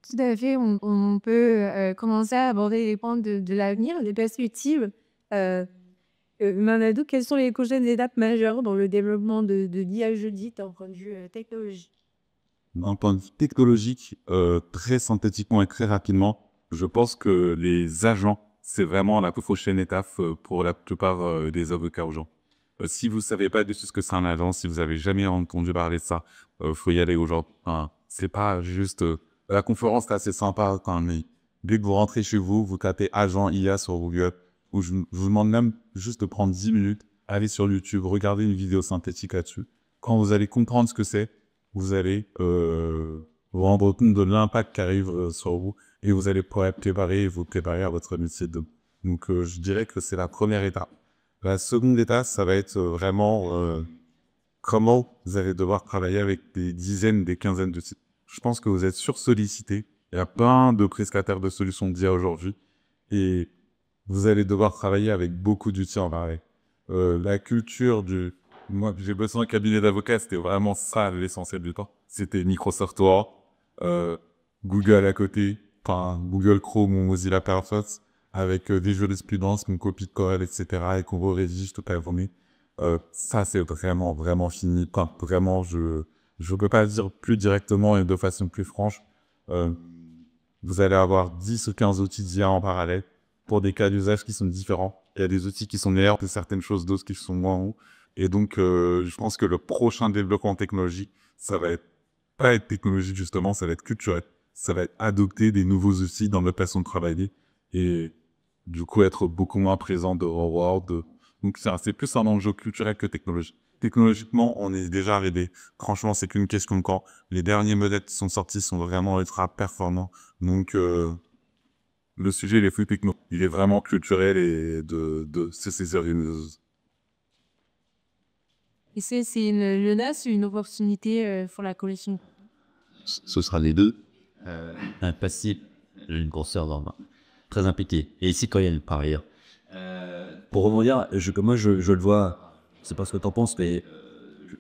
Tout à fait, on peut commencer à aborder les points de l'avenir, des perspectives. Mamadou, quelles sont les prochaines étapes majeures dans le développement de l'IA jeudi d'un point de vue technologique? D'un point de vue technologique, très synthétiquement et très rapidement, je pense que les agents, c'est vraiment la prochaine étape pour la plupart des avocats aujourd'hui. Si vous savez pas du tout ce que c'est un agent, si vous avez jamais entendu parler de ça, faut y aller aujourd'hui. Enfin, c'est pas juste... la conférence est assez sympa quand même. Dès que vous rentrez chez vous, vous tapez agent IA sur Google, ou je vous demande même juste de prendre 10 minutes, aller sur YouTube, regarder une vidéo synthétique là-dessus. Quand vous allez comprendre ce que c'est, vous allez vous rendre compte de l'impact qui arrive sur vous, et vous allez pouvoir vous préparer à votre métier de demain. Donc je dirais que c'est la première étape. La seconde étape, ça va être vraiment comment vous allez devoir travailler avec des dizaines, des quinzaines de sites. Je pense que vous êtes sursollicités. Il y a plein de prestataires de solutions d'IA aujourd'hui. Et vous allez devoir travailler avec beaucoup d'outils en parallèle. La culture du... Moi, j'ai bossé en cabinet d'avocat, c'était vraiment ça l'essentiel du temps. C'était Microsoft Word, Google à côté, enfin Google Chrome ou Mozilla Firefox, avec des jurisprudences, une copie de Corel, etc. et qu'on rédige toute la journée. Ça, c'est vraiment, vraiment fini. Enfin, vraiment, je peux pas le dire plus directement et de façon plus franche. Vous allez avoir 10 ou 15 outils d'IA en parallèle pour des cas d'usage qui sont différents. Il y a des outils qui sont meilleurs que certaines choses, d'autres qui sont moins hauts. Et donc, je pense que le prochain développement technologique, ça va pas être technologique justement, ça va être culturel. Ça va être adopter des nouveaux outils dans notre façon de travailler et du coup être beaucoup moins présent de Word. Donc, c'est plus un enjeu culturel que technologique. Technologiquement, on est déjà arrivé. Franchement, c'est qu'une question de quand. Les derniers modèles qui sont sortis sont vraiment ultra performants. Donc, le sujet, il est plus techno. Il est vraiment culturel et de se saisir une... Et c'est une menace ou une opportunité pour la collection? Ce sera les deux. Un passif, une grosseur dans la main. Très impliqué. Et citoyenne, par ailleurs. Pour rebondir, moi, je le vois, c'est pas ce que tu en penses, mais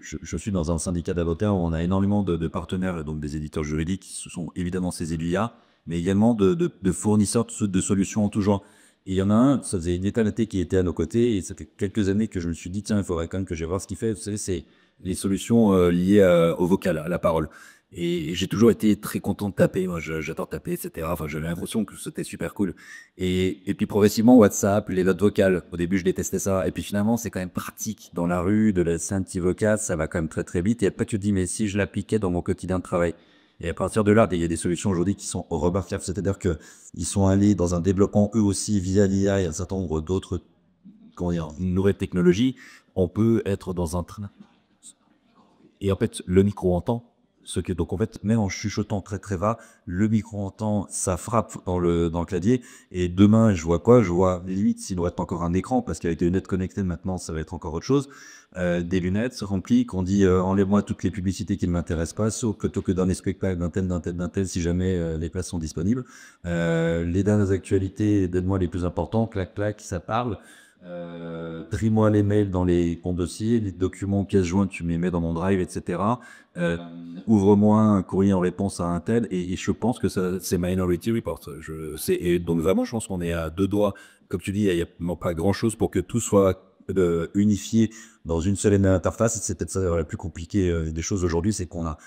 je suis dans un syndicat d'avocats où on a énormément de partenaires, donc des éditeurs juridiques, ce sont évidemment ces l'IA, mais également de fournisseurs de solutions en tout genre. Et il y en a un, ça faisait une éternité qui était à nos côtés, et ça fait quelques années que je me suis dit, tiens, il faudrait quand même que j'aille voir ce qu'il fait. Vous savez, c'est les solutions liées au vocal, à la parole. Et j'ai toujours été très content de taper. Moi, j'adore taper, etc. Enfin, j'avais l'impression que c'était super cool. Et puis progressivement, WhatsApp, les notes vocales. Au début, je détestais ça. Et puis finalement, c'est quand même pratique. Dans la rue, de la synthé vocale, ça va quand même très très vite. Et après, tu te dis, mais si je l'appliquais dans mon quotidien de travail. Et à partir de là, il y a des solutions aujourd'hui qui sont remarquables. C'est-à-dire que ils sont allés dans un développement eux aussi via l'IA et un certain nombre d'autres, nouvelles technologies. On peut être dans un train. Et en fait, le micro entend. Donc en fait, même en chuchotant très très bas, le micro entend, ça frappe dans le clavier. Et demain, je vois quoi? Je vois limite s'il doit être encore un écran, parce qu'avec des lunettes connectées maintenant, ça va être encore autre chose. Des lunettes remplies qu'on dit enlève-moi toutes les publicités qui ne m'intéressent pas, sauf plutôt que dans les spectacles d'un tel, si jamais les places sont disponibles. Les dernières actualités, donne-moi les plus importants, clac clac, ça parle. Trie-moi les mails dans ton dossier, les documents pièces jointes, tu me mets dans mon drive, etc. Ouvre-moi un courrier en réponse à un tel, et je pense que ça, c'est Minority Report. Et donc vraiment, je pense qu'on est à deux doigts. Comme tu dis, il n'y a vraiment pas grand-chose pour que tout soit unifié dans une seule interface. C'est peut-être ça la plus compliquée des choses aujourd'hui, c'est qu'on a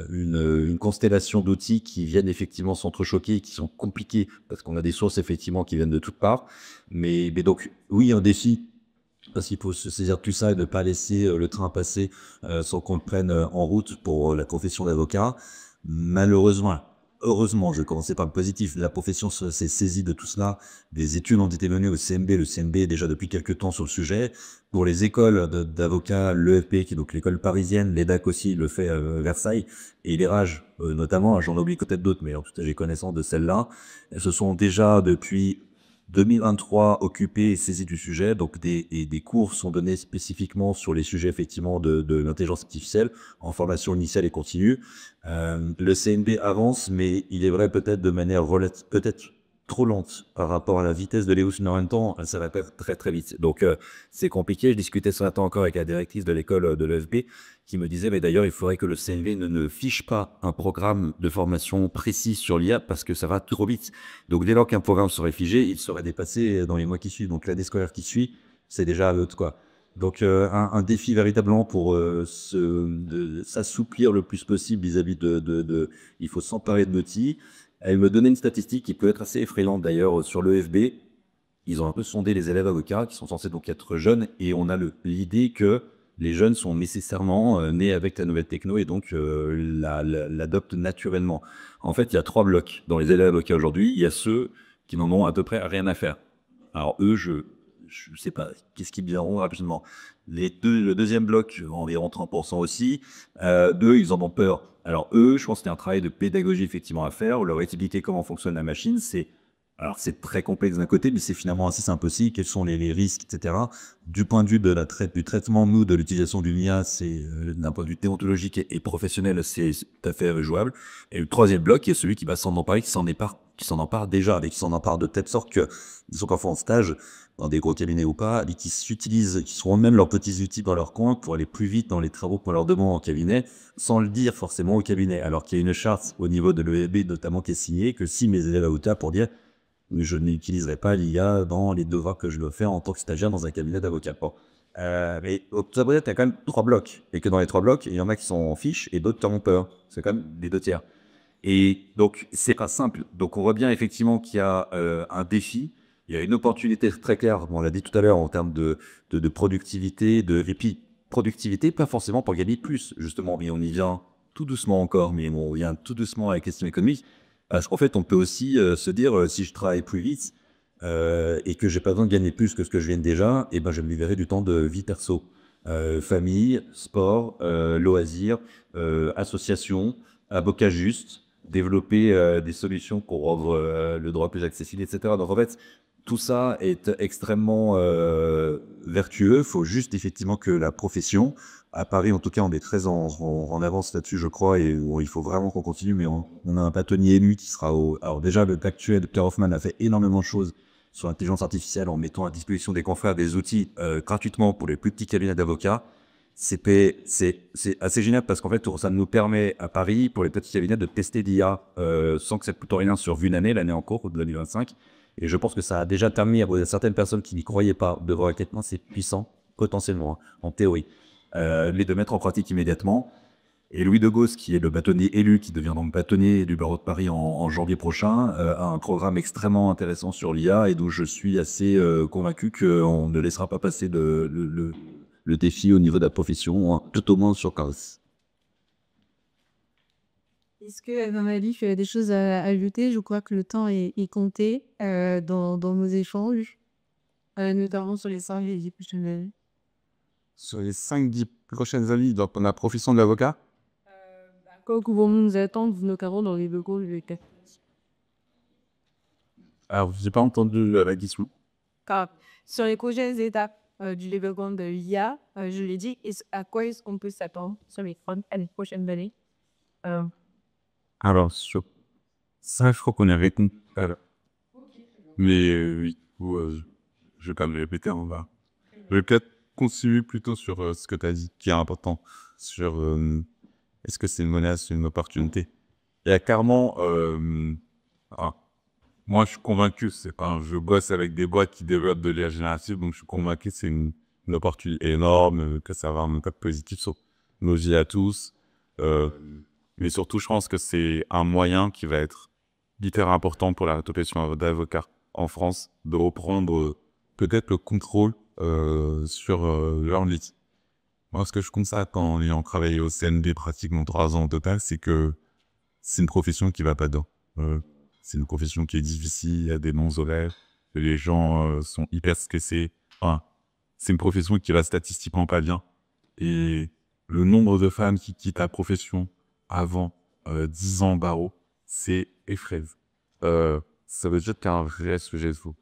une constellation d'outils qui viennent effectivement s'entrechoquer, qui sont compliqués parce qu'on a des sources effectivement qui viennent de toutes parts. Mais donc, oui, un défi, parce qu'il faut se saisir de tout ça et ne pas laisser le train passer sans qu'on le prenne en route pour la profession d'avocat. Malheureusement, heureusement, je vais commencer par le positif, la profession s'est saisie de tout cela. Des études ont été menées au CMB, le CMB est déjà depuis quelques temps sur le sujet. Pour les écoles d'avocats, l'EFP, qui est donc l'école parisienne, l'EDAC aussi le fait Versailles, et les RAGE notamment, j'en oublie peut-être d'autres, mais en tout cas j'ai connaissance de celles-là. Elles se sont déjà depuis 2023 occupés et saisis du sujet, donc des cours sont donnés spécifiquement sur les sujets effectivement de l'intelligence artificielle en formation initiale et continue. Le CNB avance, mais il est vrai peut-être de manière peut-être trop lente par rapport à la vitesse de l'évolution en même temps, ça va pas très très vite. Donc c'est compliqué. Je discutais ce matin encore avec la directrice de l'école de l'EFB qui me disait, mais d'ailleurs il faudrait que le CNV ne fiche pas un programme de formation précis sur l'IA parce que ça va trop vite. Donc dès lors qu'un programme serait figé, il serait dépassé dans les mois qui suivent. Donc l'année scolaire qui suit, c'est déjà l'autre quoi. Donc un défi véritablement pour s'assouplir le plus possible vis-à-vis il faut s'emparer de l'outil. Elle me donnait une statistique qui peut être assez effrayante d'ailleurs sur l'EFB. Ils ont un peu sondé les élèves avocats qui sont censés donc être jeunes et on a l'idée que les jeunes sont nécessairement nés avec la nouvelle techno et donc l'adoptent naturellement. En fait, il y a 3 blocs dans les élèves avocats aujourd'hui. Il y a ceux qui n'en ont à peu près rien à faire. Alors eux, je sais pas, qu'est-ce qu'ils diront rapidement. Le deuxième bloc, environ 30% aussi, eux, ils en ont peur. Alors eux, je pense que c'est un travail de pédagogie effectivement à faire, où leur expliquer comment fonctionne la machine, alors c'est très complexe d'un côté, mais c'est finalement assez simple aussi, quels sont les risques, etc. Du point de vue du traitement, nous, de l'utilisation du IA, c'est d'un point de vue déontologique et professionnel, c'est tout à fait jouable. Et le troisième bloc est celui qui va s'en emparer, qui s'en empare déjà, avec qui s'en empare de telle sorte que, ils sont parfois en stage, dans des gros cabinets ou pas, et qui seront même leurs petits outils dans leur coin pour aller plus vite dans les travaux qu'on leur demande en cabinet, sans le dire forcément au cabinet. Alors qu'il y a une charte au niveau de l'EFB notamment qui est signée, que si mes élèves avocats pour dire je n'utiliserai pas l'IA dans les devoirs que je dois faire en tant que stagiaire dans un cabinet d'avocat. Bon. Mais au Sabonnet, tu as quand même 3 blocs. Et que dans les 3 blocs, il y en a qui sont en fiche et d'autres qui en ont peur. C'est quand même les 2 tiers. Et donc, c'est pas simple. Donc, on voit bien effectivement qu'il y a un défi. Il y a une opportunité très claire, on l'a dit tout à l'heure, en termes de productivité, et puis productivité, pas forcément pour gagner plus, justement, mais on y vient tout doucement encore, mais on vient tout doucement à la question économique. Parce qu'en fait, on peut aussi se dire, si je travaille plus vite et que j'ai pas besoin de gagner plus que ce que je gagne déjà, et ben je me libérer du temps de vie perso. Famille, sport, loisirs, association, avocat juste, développer des solutions pour rendre le droit plus accessible, etc. Donc en fait, tout ça est extrêmement vertueux. Il faut juste effectivement que la profession, à Paris en tout cas, on est très en avance là-dessus, je crois, et il faut vraiment qu'on continue. Mais on a un bâtonnier élu qui sera Alors déjà, le actuel, Claire Hoffman, a fait énormément de choses sur l'intelligence artificielle en mettant à disposition des confrères des outils gratuitement pour les plus petits cabinets d'avocats. C'est assez génial parce qu'en fait, ça nous permet à Paris, pour les petits cabinets, de tester l'IA sans que ça coûte rien sur une année, l'année en cours de 2025. Et je pense que ça a déjà permis à certaines personnes qui n'y croyaient pas de voir à quel point c'est puissant, potentiellement, en théorie, de mettre en pratique immédiatement. Et Louis de Gauss, qui est le bâtonnier élu, qui devient donc bâtonnier du barreau de Paris en janvier prochain, a un programme extrêmement intéressant sur l'IA et d'où je suis assez convaincu qu'on ne laissera pas passer le défi au niveau de la profession, hein, tout au moins sur Carlos. Est-ce que Mamadou fait des choses à ajouter? Je crois que le temps est compté dans nos échanges, notamment sur les 5 prochaines années. Sur les 5-10 prochaines années dans la profession de l'avocat? Quand vous nous attendre, notamment dans les locaux de l'État. Alors, j'ai pas entendu la question. Car sur les prochaines étapes du développement de l'IA, je l'ai dit, à quoi est-ce qu'on peut s'attendre sur les prochaines années? Alors, sur ça, je crois qu'on a répondu. Mais oui, je vais pas me répéter, on va. Je vais peut-être continuer plutôt sur ce que tu as dit, qui est important. Sur est-ce que c'est une menace, une opportunité? Il y a clairement. Moi, je suis convaincu, je bosse avec des boîtes qui développent de l'IA générative, donc je suis convaincu que c'est une opportunité énorme, que ça va avoir un impact positif sur nos vies à tous. Mais surtout, je pense que c'est un moyen qui va être hyper important pour la profession d'avocat en France, de reprendre peut-être le contrôle sur leur métier. Moi, ce que je constate en ayant travaillé au CNB pratiquement 3 ans au total, c'est que c'est une profession qui va pas dedans. C'est une profession qui est difficile, il y a des non-horaires, les gens sont hyper stressés. Enfin, c'est une profession qui va statistiquement pas bien. Et le nombre de femmes qui quittent la profession avant 10 ans barreau, c'est effrayant. Ça veut dire qu'il y a un vrai sujet de fou.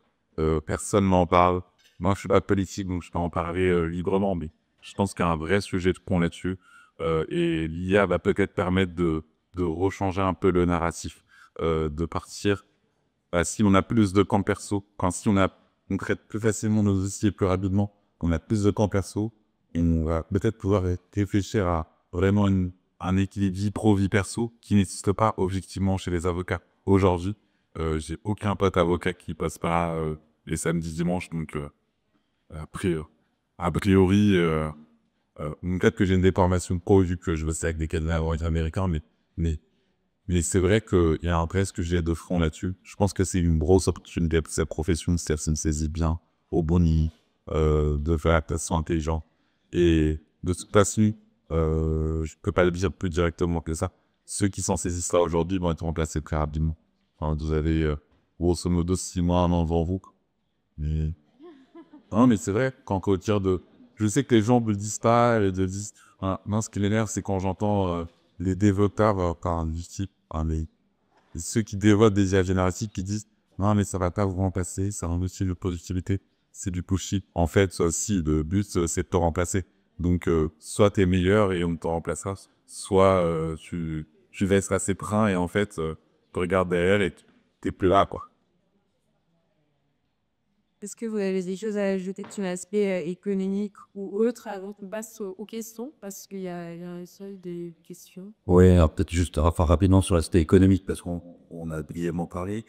Personne m'en parle. Moi, je suis pas politique, donc je peux en parler librement, mais je pense qu'il y a un vrai sujet de fond là-dessus. Et l'IA va peut-être permettre de rechanger un peu le narratif, de partir. Si on a plus de camps perso, si on traite plus facilement nos dossiers plus rapidement, on a plus de camps perso, on va peut-être pouvoir réfléchir à vraiment un équilibre vie pro-vie perso qui n'existe pas objectivement chez les avocats. Aujourd'hui, j'ai aucun pote avocat qui passe pas les samedis, dimanches, donc a priori, peut-être que j'ai une déformation pro vu que je bosse avec des cabinets avocats américains, mais c'est vrai qu'il y a un vrai sujet de front là-dessus. Je pense que c'est une grosse opportunité pour cette profession si elle se saisit bien, au bon niveau, de faire la façon intelligente. Et de toute façon, je peux pas le dire plus directement que ça. Ceux qui s'en saisissent là aujourd'hui vont être remplacés très rapidement. Enfin, vous avez grosso modo 6 mois, 1 an devant vous. Mais... Non, mais c'est vrai, quand on tire de... Je sais que les gens me le disent pas, ils me disent... Moi, ce qui l'énerve, c'est quand j'entends les développeurs du type, ceux qui développent des IA génératives qui disent non, mais ça va pas vous remplacer, ça rend aussi de productivité. C'est du bullshit. En fait, si le but, c'est de te remplacer. Donc, soit t'es meilleur et on te remplacera, soit tu laisses assez train et en fait, tu regardes derrière et t'es plus là, quoi. Est-ce que vous avez des choses à ajouter sur l'aspect économique ou autre avant qu'on passe aux questions? Parce qu'il y a un seul des questions. Ouais, alors peut-être juste rapidement sur l'aspect économique, parce qu'on a brièvement parlé.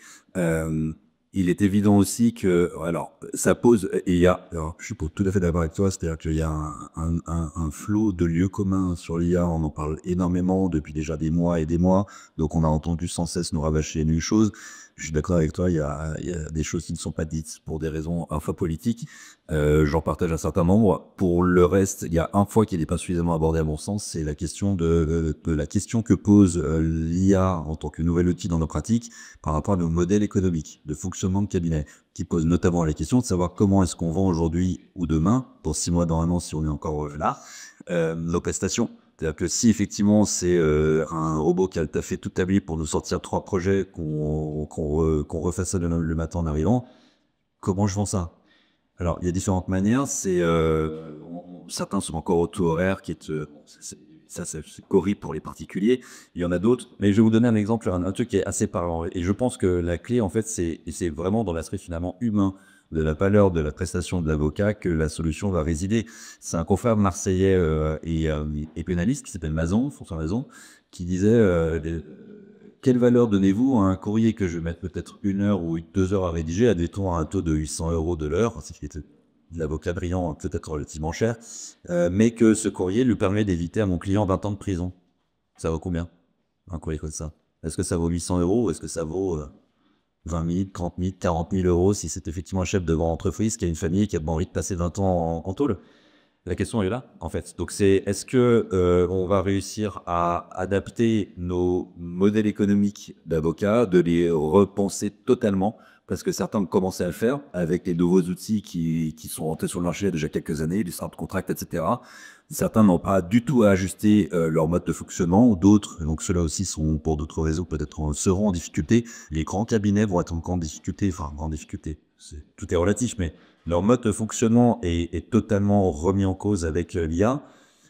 Il est évident aussi que, alors, ça pose, et alors, je suis tout à fait d'accord avec toi, c'est-à-dire qu'il y a un flot de lieux communs sur l'IA, on en parle énormément depuis déjà des mois et des mois, donc on a entendu sans cesse nous rabâcher une chose. Je suis d'accord avec toi, il y a des choses qui ne sont pas dites pour des raisons politiques. J'en partage un certain nombre. Pour le reste, il y a un point qui n'est pas suffisamment abordé à mon sens, c'est la question de la question que pose l'IA en tant que nouvel outil dans nos pratiques par rapport à nos modèles économiques de fonctionnement de cabinet, qui pose notamment la question de savoir comment est-ce qu'on vend aujourd'hui ou demain, dans 6 mois, dans 1 an, si on est encore là, nos prestations. C'est-à-dire que si effectivement c'est un robot qui a taffé toute ta vie pour nous sortir 3 projets qu'on refaçonne le matin en arrivant, comment je vends ça? Alors, il y a différentes manières. Certains sont encore au taux horaire, qui est c'est horrible pour les particuliers. Il y en a d'autres, mais je vais vous donner un exemple, un truc qui est assez parlant. Et je pense que la clé, en fait, c'est vraiment dans l'aspect finalement humain de la valeur de la prestation de l'avocat que la solution va résider. C'est un confrère marseillais et pénaliste qui s'appelle Mazon, François Mazon, qui disait quelle valeur donnez-vous à un courrier que je vais mettre peut-être 1 heure ou 2 heures à rédiger, admettons à un taux de 800 € de l'heure, ce qui est de l'avocat brillant peut-être relativement cher, mais que ce courrier lui permet d'éviter à mon client 20 ans de prison. Ça vaut combien, un courrier comme ça? Est-ce que ça vaut 800 € ou est-ce que ça vaut 20 000, 30 000, 40 000 € si c'est effectivement un chef de grande entreprise qui a une famille qui a pas envie de passer 20 ans en tôle? La question est là, en fait. Donc est-ce que on va réussir à adapter nos modèles économiques d'avocats, de les repenser totalement parce que certains ont commencé à le faire avec les nouveaux outils qui sont rentrés sur le marché il y a déjà quelques années, les smart contracts, etc. Certains n'ont pas du tout à ajuster leur mode de fonctionnement, d'autres, donc ceux-là aussi sont pour d'autres réseaux peut-être seront en difficulté. Les grands cabinets vont être en grande difficulté, enfin grande difficulté, tout est relatif, mais leur mode de fonctionnement est totalement remis en cause avec l'IA.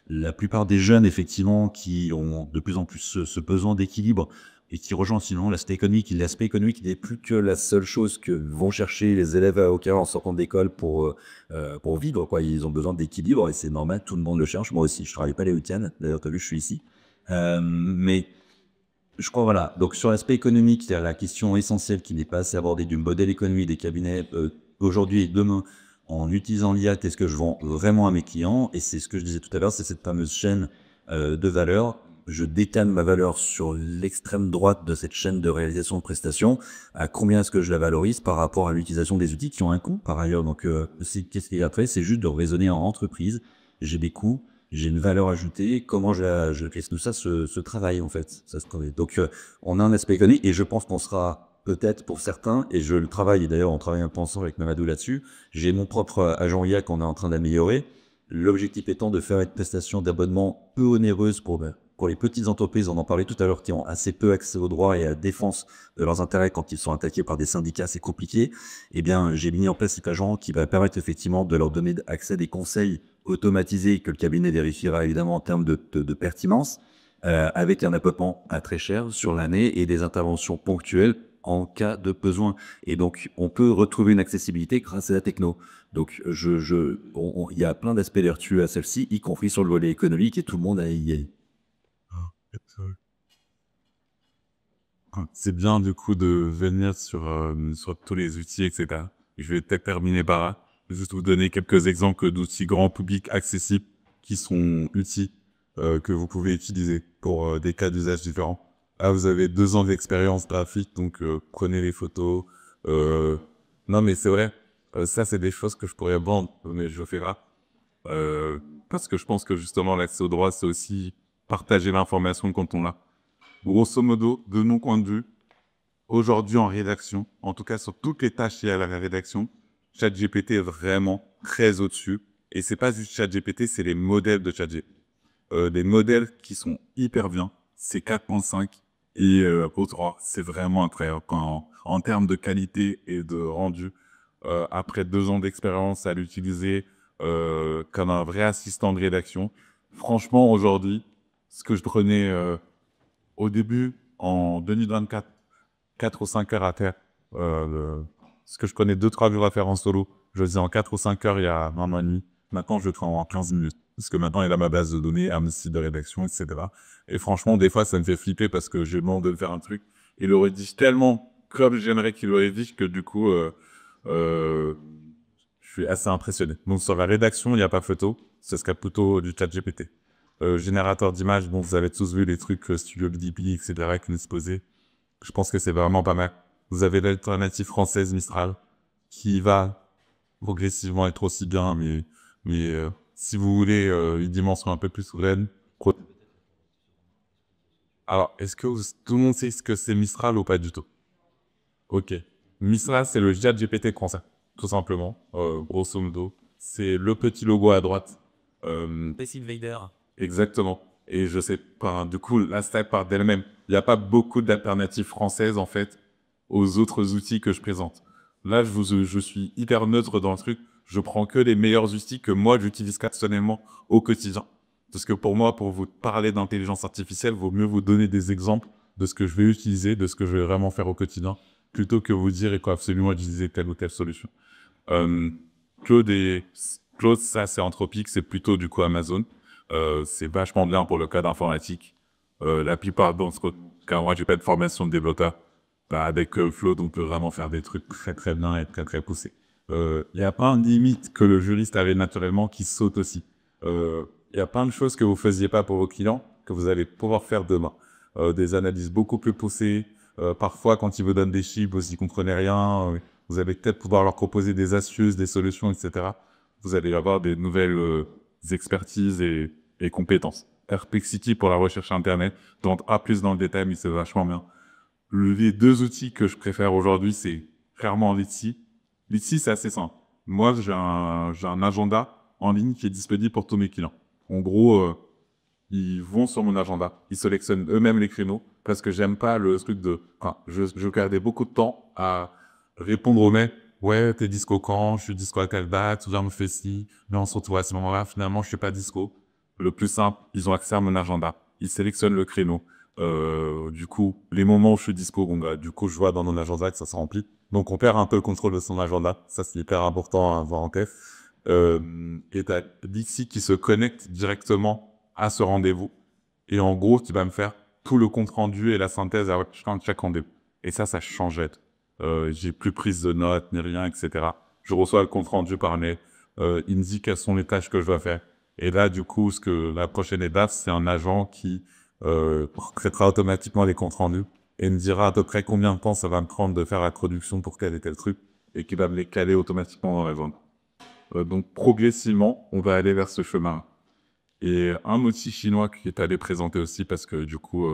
La plupart des jeunes, effectivement, qui ont de plus en plus ce besoin d'équilibre et qui rejoint sinon l'aspect économique. L'aspect économique n'est plus que la seule chose que vont chercher les élèves à Oka en sortant d'école pour vivre, quoi. Ils ont besoin d'équilibre et c'est normal, tout le monde le cherche. Moi aussi, je travaille pas les week-ends. D'ailleurs, tu as vu, je suis ici. Mais je crois, voilà. Donc, sur l'aspect économique, c'est la question essentielle qui n'est pas assez abordée du modèle économique des cabinets aujourd'hui et demain. En utilisant l'IA, qu'est-ce que je vends vraiment à mes clients? Et c'est ce que je disais tout à l'heure, c'est cette fameuse chaîne de valeur. Je décale ma valeur sur l'extrême droite de cette chaîne de réalisation de prestations. À combien est-ce que je la valorise par rapport à l'utilisation des outils qui ont un coût par ailleurs. Donc, qu'est-ce qu'il y a après? C'est juste de raisonner en entreprise. J'ai des coûts, j'ai une valeur ajoutée. Comment qu'est-ce que ça se travaille en fait? Ça se travaille. Donc, on a un aspect économique et je pense qu'on sera peut-être pour certains, et je le travaille, et d'ailleurs on travaille un peu ensemble avec Mamadou là-dessus, j'ai mon propre agent IA qu'on est en train d'améliorer. L'objectif étant de faire une prestation d'abonnement peu onéreuse pour les petites entreprises, on en parlait tout à l'heure, qui ont assez peu accès aux droits et à la défense de leurs intérêts quand ils sont attaqués par des syndicats assez compliqués. Eh bien, j'ai mis en place cet agent qui va permettre effectivement de leur donner accès à des conseils automatisés que le cabinet vérifiera évidemment en termes de pertinence, avec un abonnement à très cher sur l'année et des interventions ponctuelles en cas de besoin. Et donc, on peut retrouver une accessibilité grâce à la techno. Donc, il y a plein d'aspects vertueux à celle-ci, y compris sur le volet économique, et tout le monde a y est. C'est bien du coup de venir sur tous les outils, etc. Je vais peut-être terminer par là. Juste vous donner quelques exemples d'outils grand public accessibles qui sont utiles, que vous pouvez utiliser pour des cas d'usage différents. Ah, vous avez 2 ans d'expérience graphique, donc prenez les photos. Non, mais c'est vrai, ça c'est des choses que je pourrais vendre, mais je le fais pas. Parce que je pense que justement l'accès au droit, c'est aussi partager l'information quand on l'a. Grosso modo, de mon point de vue, aujourd'hui en rédaction, en tout cas sur toutes les tâches liées à la rédaction, ChatGPT est vraiment très au-dessus. Et c'est pas juste ChatGPT, c'est les modèles de ChatGPT. Des modèles qui sont hyper bien. C'est 4.5 et O3, c'est vraiment incroyable. En termes de qualité et de rendu, après 2 ans d'expérience à l'utiliser comme un vrai assistant de rédaction, franchement aujourd'hui, ce que je prenais au début, en 2024, 4 ou 5 heures à faire. Ce que je connais 2-3 jours à faire en solo, je le faisais en 4 ou 5 heures il y a un an et demi. Maintenant, je le fais en 15 minutes. Parce que maintenant, il a ma base de données, un site de rédaction, etc. Et franchement, des fois, ça me fait flipper parce que j'ai besoin de faire un truc. Il le rédige tellement comme j'aimerais qu'il le rédige que du coup, je suis assez impressionné. Donc, sur la rédaction, il n'y a pas photo. Ce serait plutôt du ChatGPT. Générateur d'images, bon, vous avez tous vu les trucs Studio BDP, etc. qui nous exposaient. Je pense que c'est vraiment pas mal. Vous avez l'alternative française Mistral, qui va progressivement être aussi bien, mais si vous voulez une dimension un peu plus souveraine, alors, est-ce que tout le monde sait ce que c'est Mistral ou pas du tout? Ok. Mistral, c'est le ChatGPT français, tout simplement, grosso modo. C'est le petit logo à droite. Space Invader. Exactement. Et je sais pas, du coup, la stack part d'elle-même. Il n'y a pas beaucoup d'alternatives françaises, en fait, aux autres outils que je présente. Là, je suis hyper neutre dans le truc. Je prends que les meilleurs outils que moi, j'utilise personnellement au quotidien. Parce que pour moi, pour vous parler d'intelligence artificielle, vaut mieux vous donner des exemples de ce que je vais utiliser, de ce que je vais vraiment faire au quotidien, plutôt que vous dire il faut absolument utiliser telle ou telle solution. Claude, ça, c'est Anthropic, c'est plutôt du coup Amazon. C'est vachement bien pour le cas d'informatique. La plupart d'entre eux, car moi j'ai pas de formation de développeur, bah, avec Claude on peut vraiment faire des trucs très très bien et très très poussés. Il y a plein de limites que le juriste avait naturellement qui sautent aussi. Il y a plein de choses que vous faisiez pas pour vos clients que vous allez pouvoir faire demain. Des analyses beaucoup plus poussées. Parfois quand ils vous donnent des chiffres, vous n'y comprenez rien. Vous allez peut-être pouvoir leur proposer des astuces, des solutions, etc. Vous allez avoir des nouvelles expertises et compétences. Perplexity pour la recherche internet, dont A plus dans le détail, mais c'est vachement bien. Les 2 outils que je préfère aujourd'hui, c'est clairement Litsi. Litsi, c'est assez simple. Moi, j'ai un agenda en ligne qui est disponible pour tous mes clients. En gros, ils vont sur mon agenda, ils sélectionnent eux-mêmes les créneaux parce que j'aime pas le truc de... Enfin, je perdais beaucoup de temps à répondre aux mails. Ouais, t'es disco quand? Je suis disco à telle date, viens me fais ci. Mais on se retrouve à ce moment-là, finalement, je suis pas disco. Le plus simple, ils ont accès à mon agenda. Ils sélectionnent le créneau. Du coup, les moments où je suis dispo, bon, bah, du coup, je vois dans mon agenda que ça se remplit. Donc, on perd un peu le contrôle de son agenda. Ça, c'est hyper important à avoir en tête. Et t'as Dixie qui se connecte directement à ce rendez-vous. Et en gros, tu vas me faire tout le compte-rendu et la synthèse à chaque rendez-vous. Et ça change. J'ai plus prise de notes, ni rien, etc. Je reçois le compte-rendu par mail. Il me dit quelles sont les tâches que je dois faire. Et là, du coup, la prochaine étape, c'est un agent qui traitera automatiquement les comptes rendus et me dira à peu près combien de temps ça va me prendre de faire la production pour tel et tel truc et qui va me les caler automatiquement dans la zone. Donc, progressivement, on va aller vers ce chemin. Et un outil chinois qui est allé présenter aussi parce que du coup,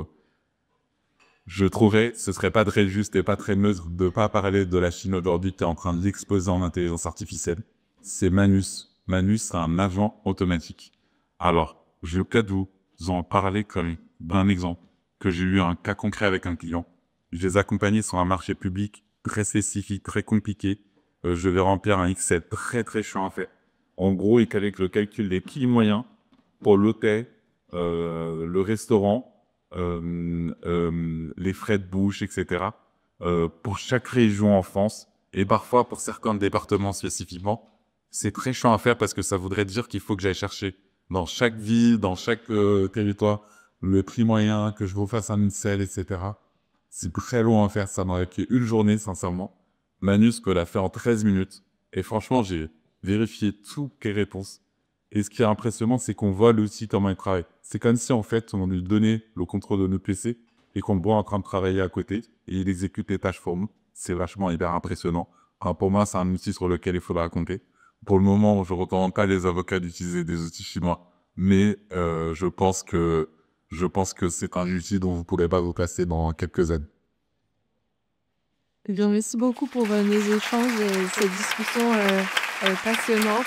je trouvais ce serait pas très juste et pas très neutre de pas parler de la Chine aujourd'hui qui est en train d'exploser en intelligence artificielle. C'est Manus. Manus, c'est un agent automatique. Alors, je vais peut-être vous en parler comme d'un exemple que j'ai eu un cas concret avec un client. Je les accompagnais sur un marché public très spécifique, très compliqué. Je vais remplir un Excel très très chiant à faire. En gros, il fallait que je calcule les prix moyens pour l'hôtel, le restaurant, les frais de bouche, etc. Pour chaque région en France et parfois pour certains départements spécifiquement. C'est très chiant à faire parce que ça voudrait dire qu'il faut que j'aille chercher dans chaque ville, dans chaque territoire, le prix moyen, que je refasse un Excel, etc. C'est très long à faire, ça m'aurait pris une journée, sincèrement. Manus l'a fait en 13 minutes. Et franchement, j'ai vérifié toutes les réponses. Et ce qui est impressionnant, c'est qu'on voit l'outil comment il travaille. C'est comme si, en fait, on lui donnait le contrôle de notre PC et qu'on le voit en train de travailler à côté et il exécute les tâches pour nous. C'est vachement hyper impressionnant. Enfin, pour moi, c'est un outil sur lequel il faudra compter. Pour le moment, je ne recommande pas les avocats d'utiliser des outils chinois, mais je pense que c'est un outil dont vous ne pourrez pas vous passer dans quelques années. Eh bien, merci beaucoup pour les échanges et cette discussion passionnante.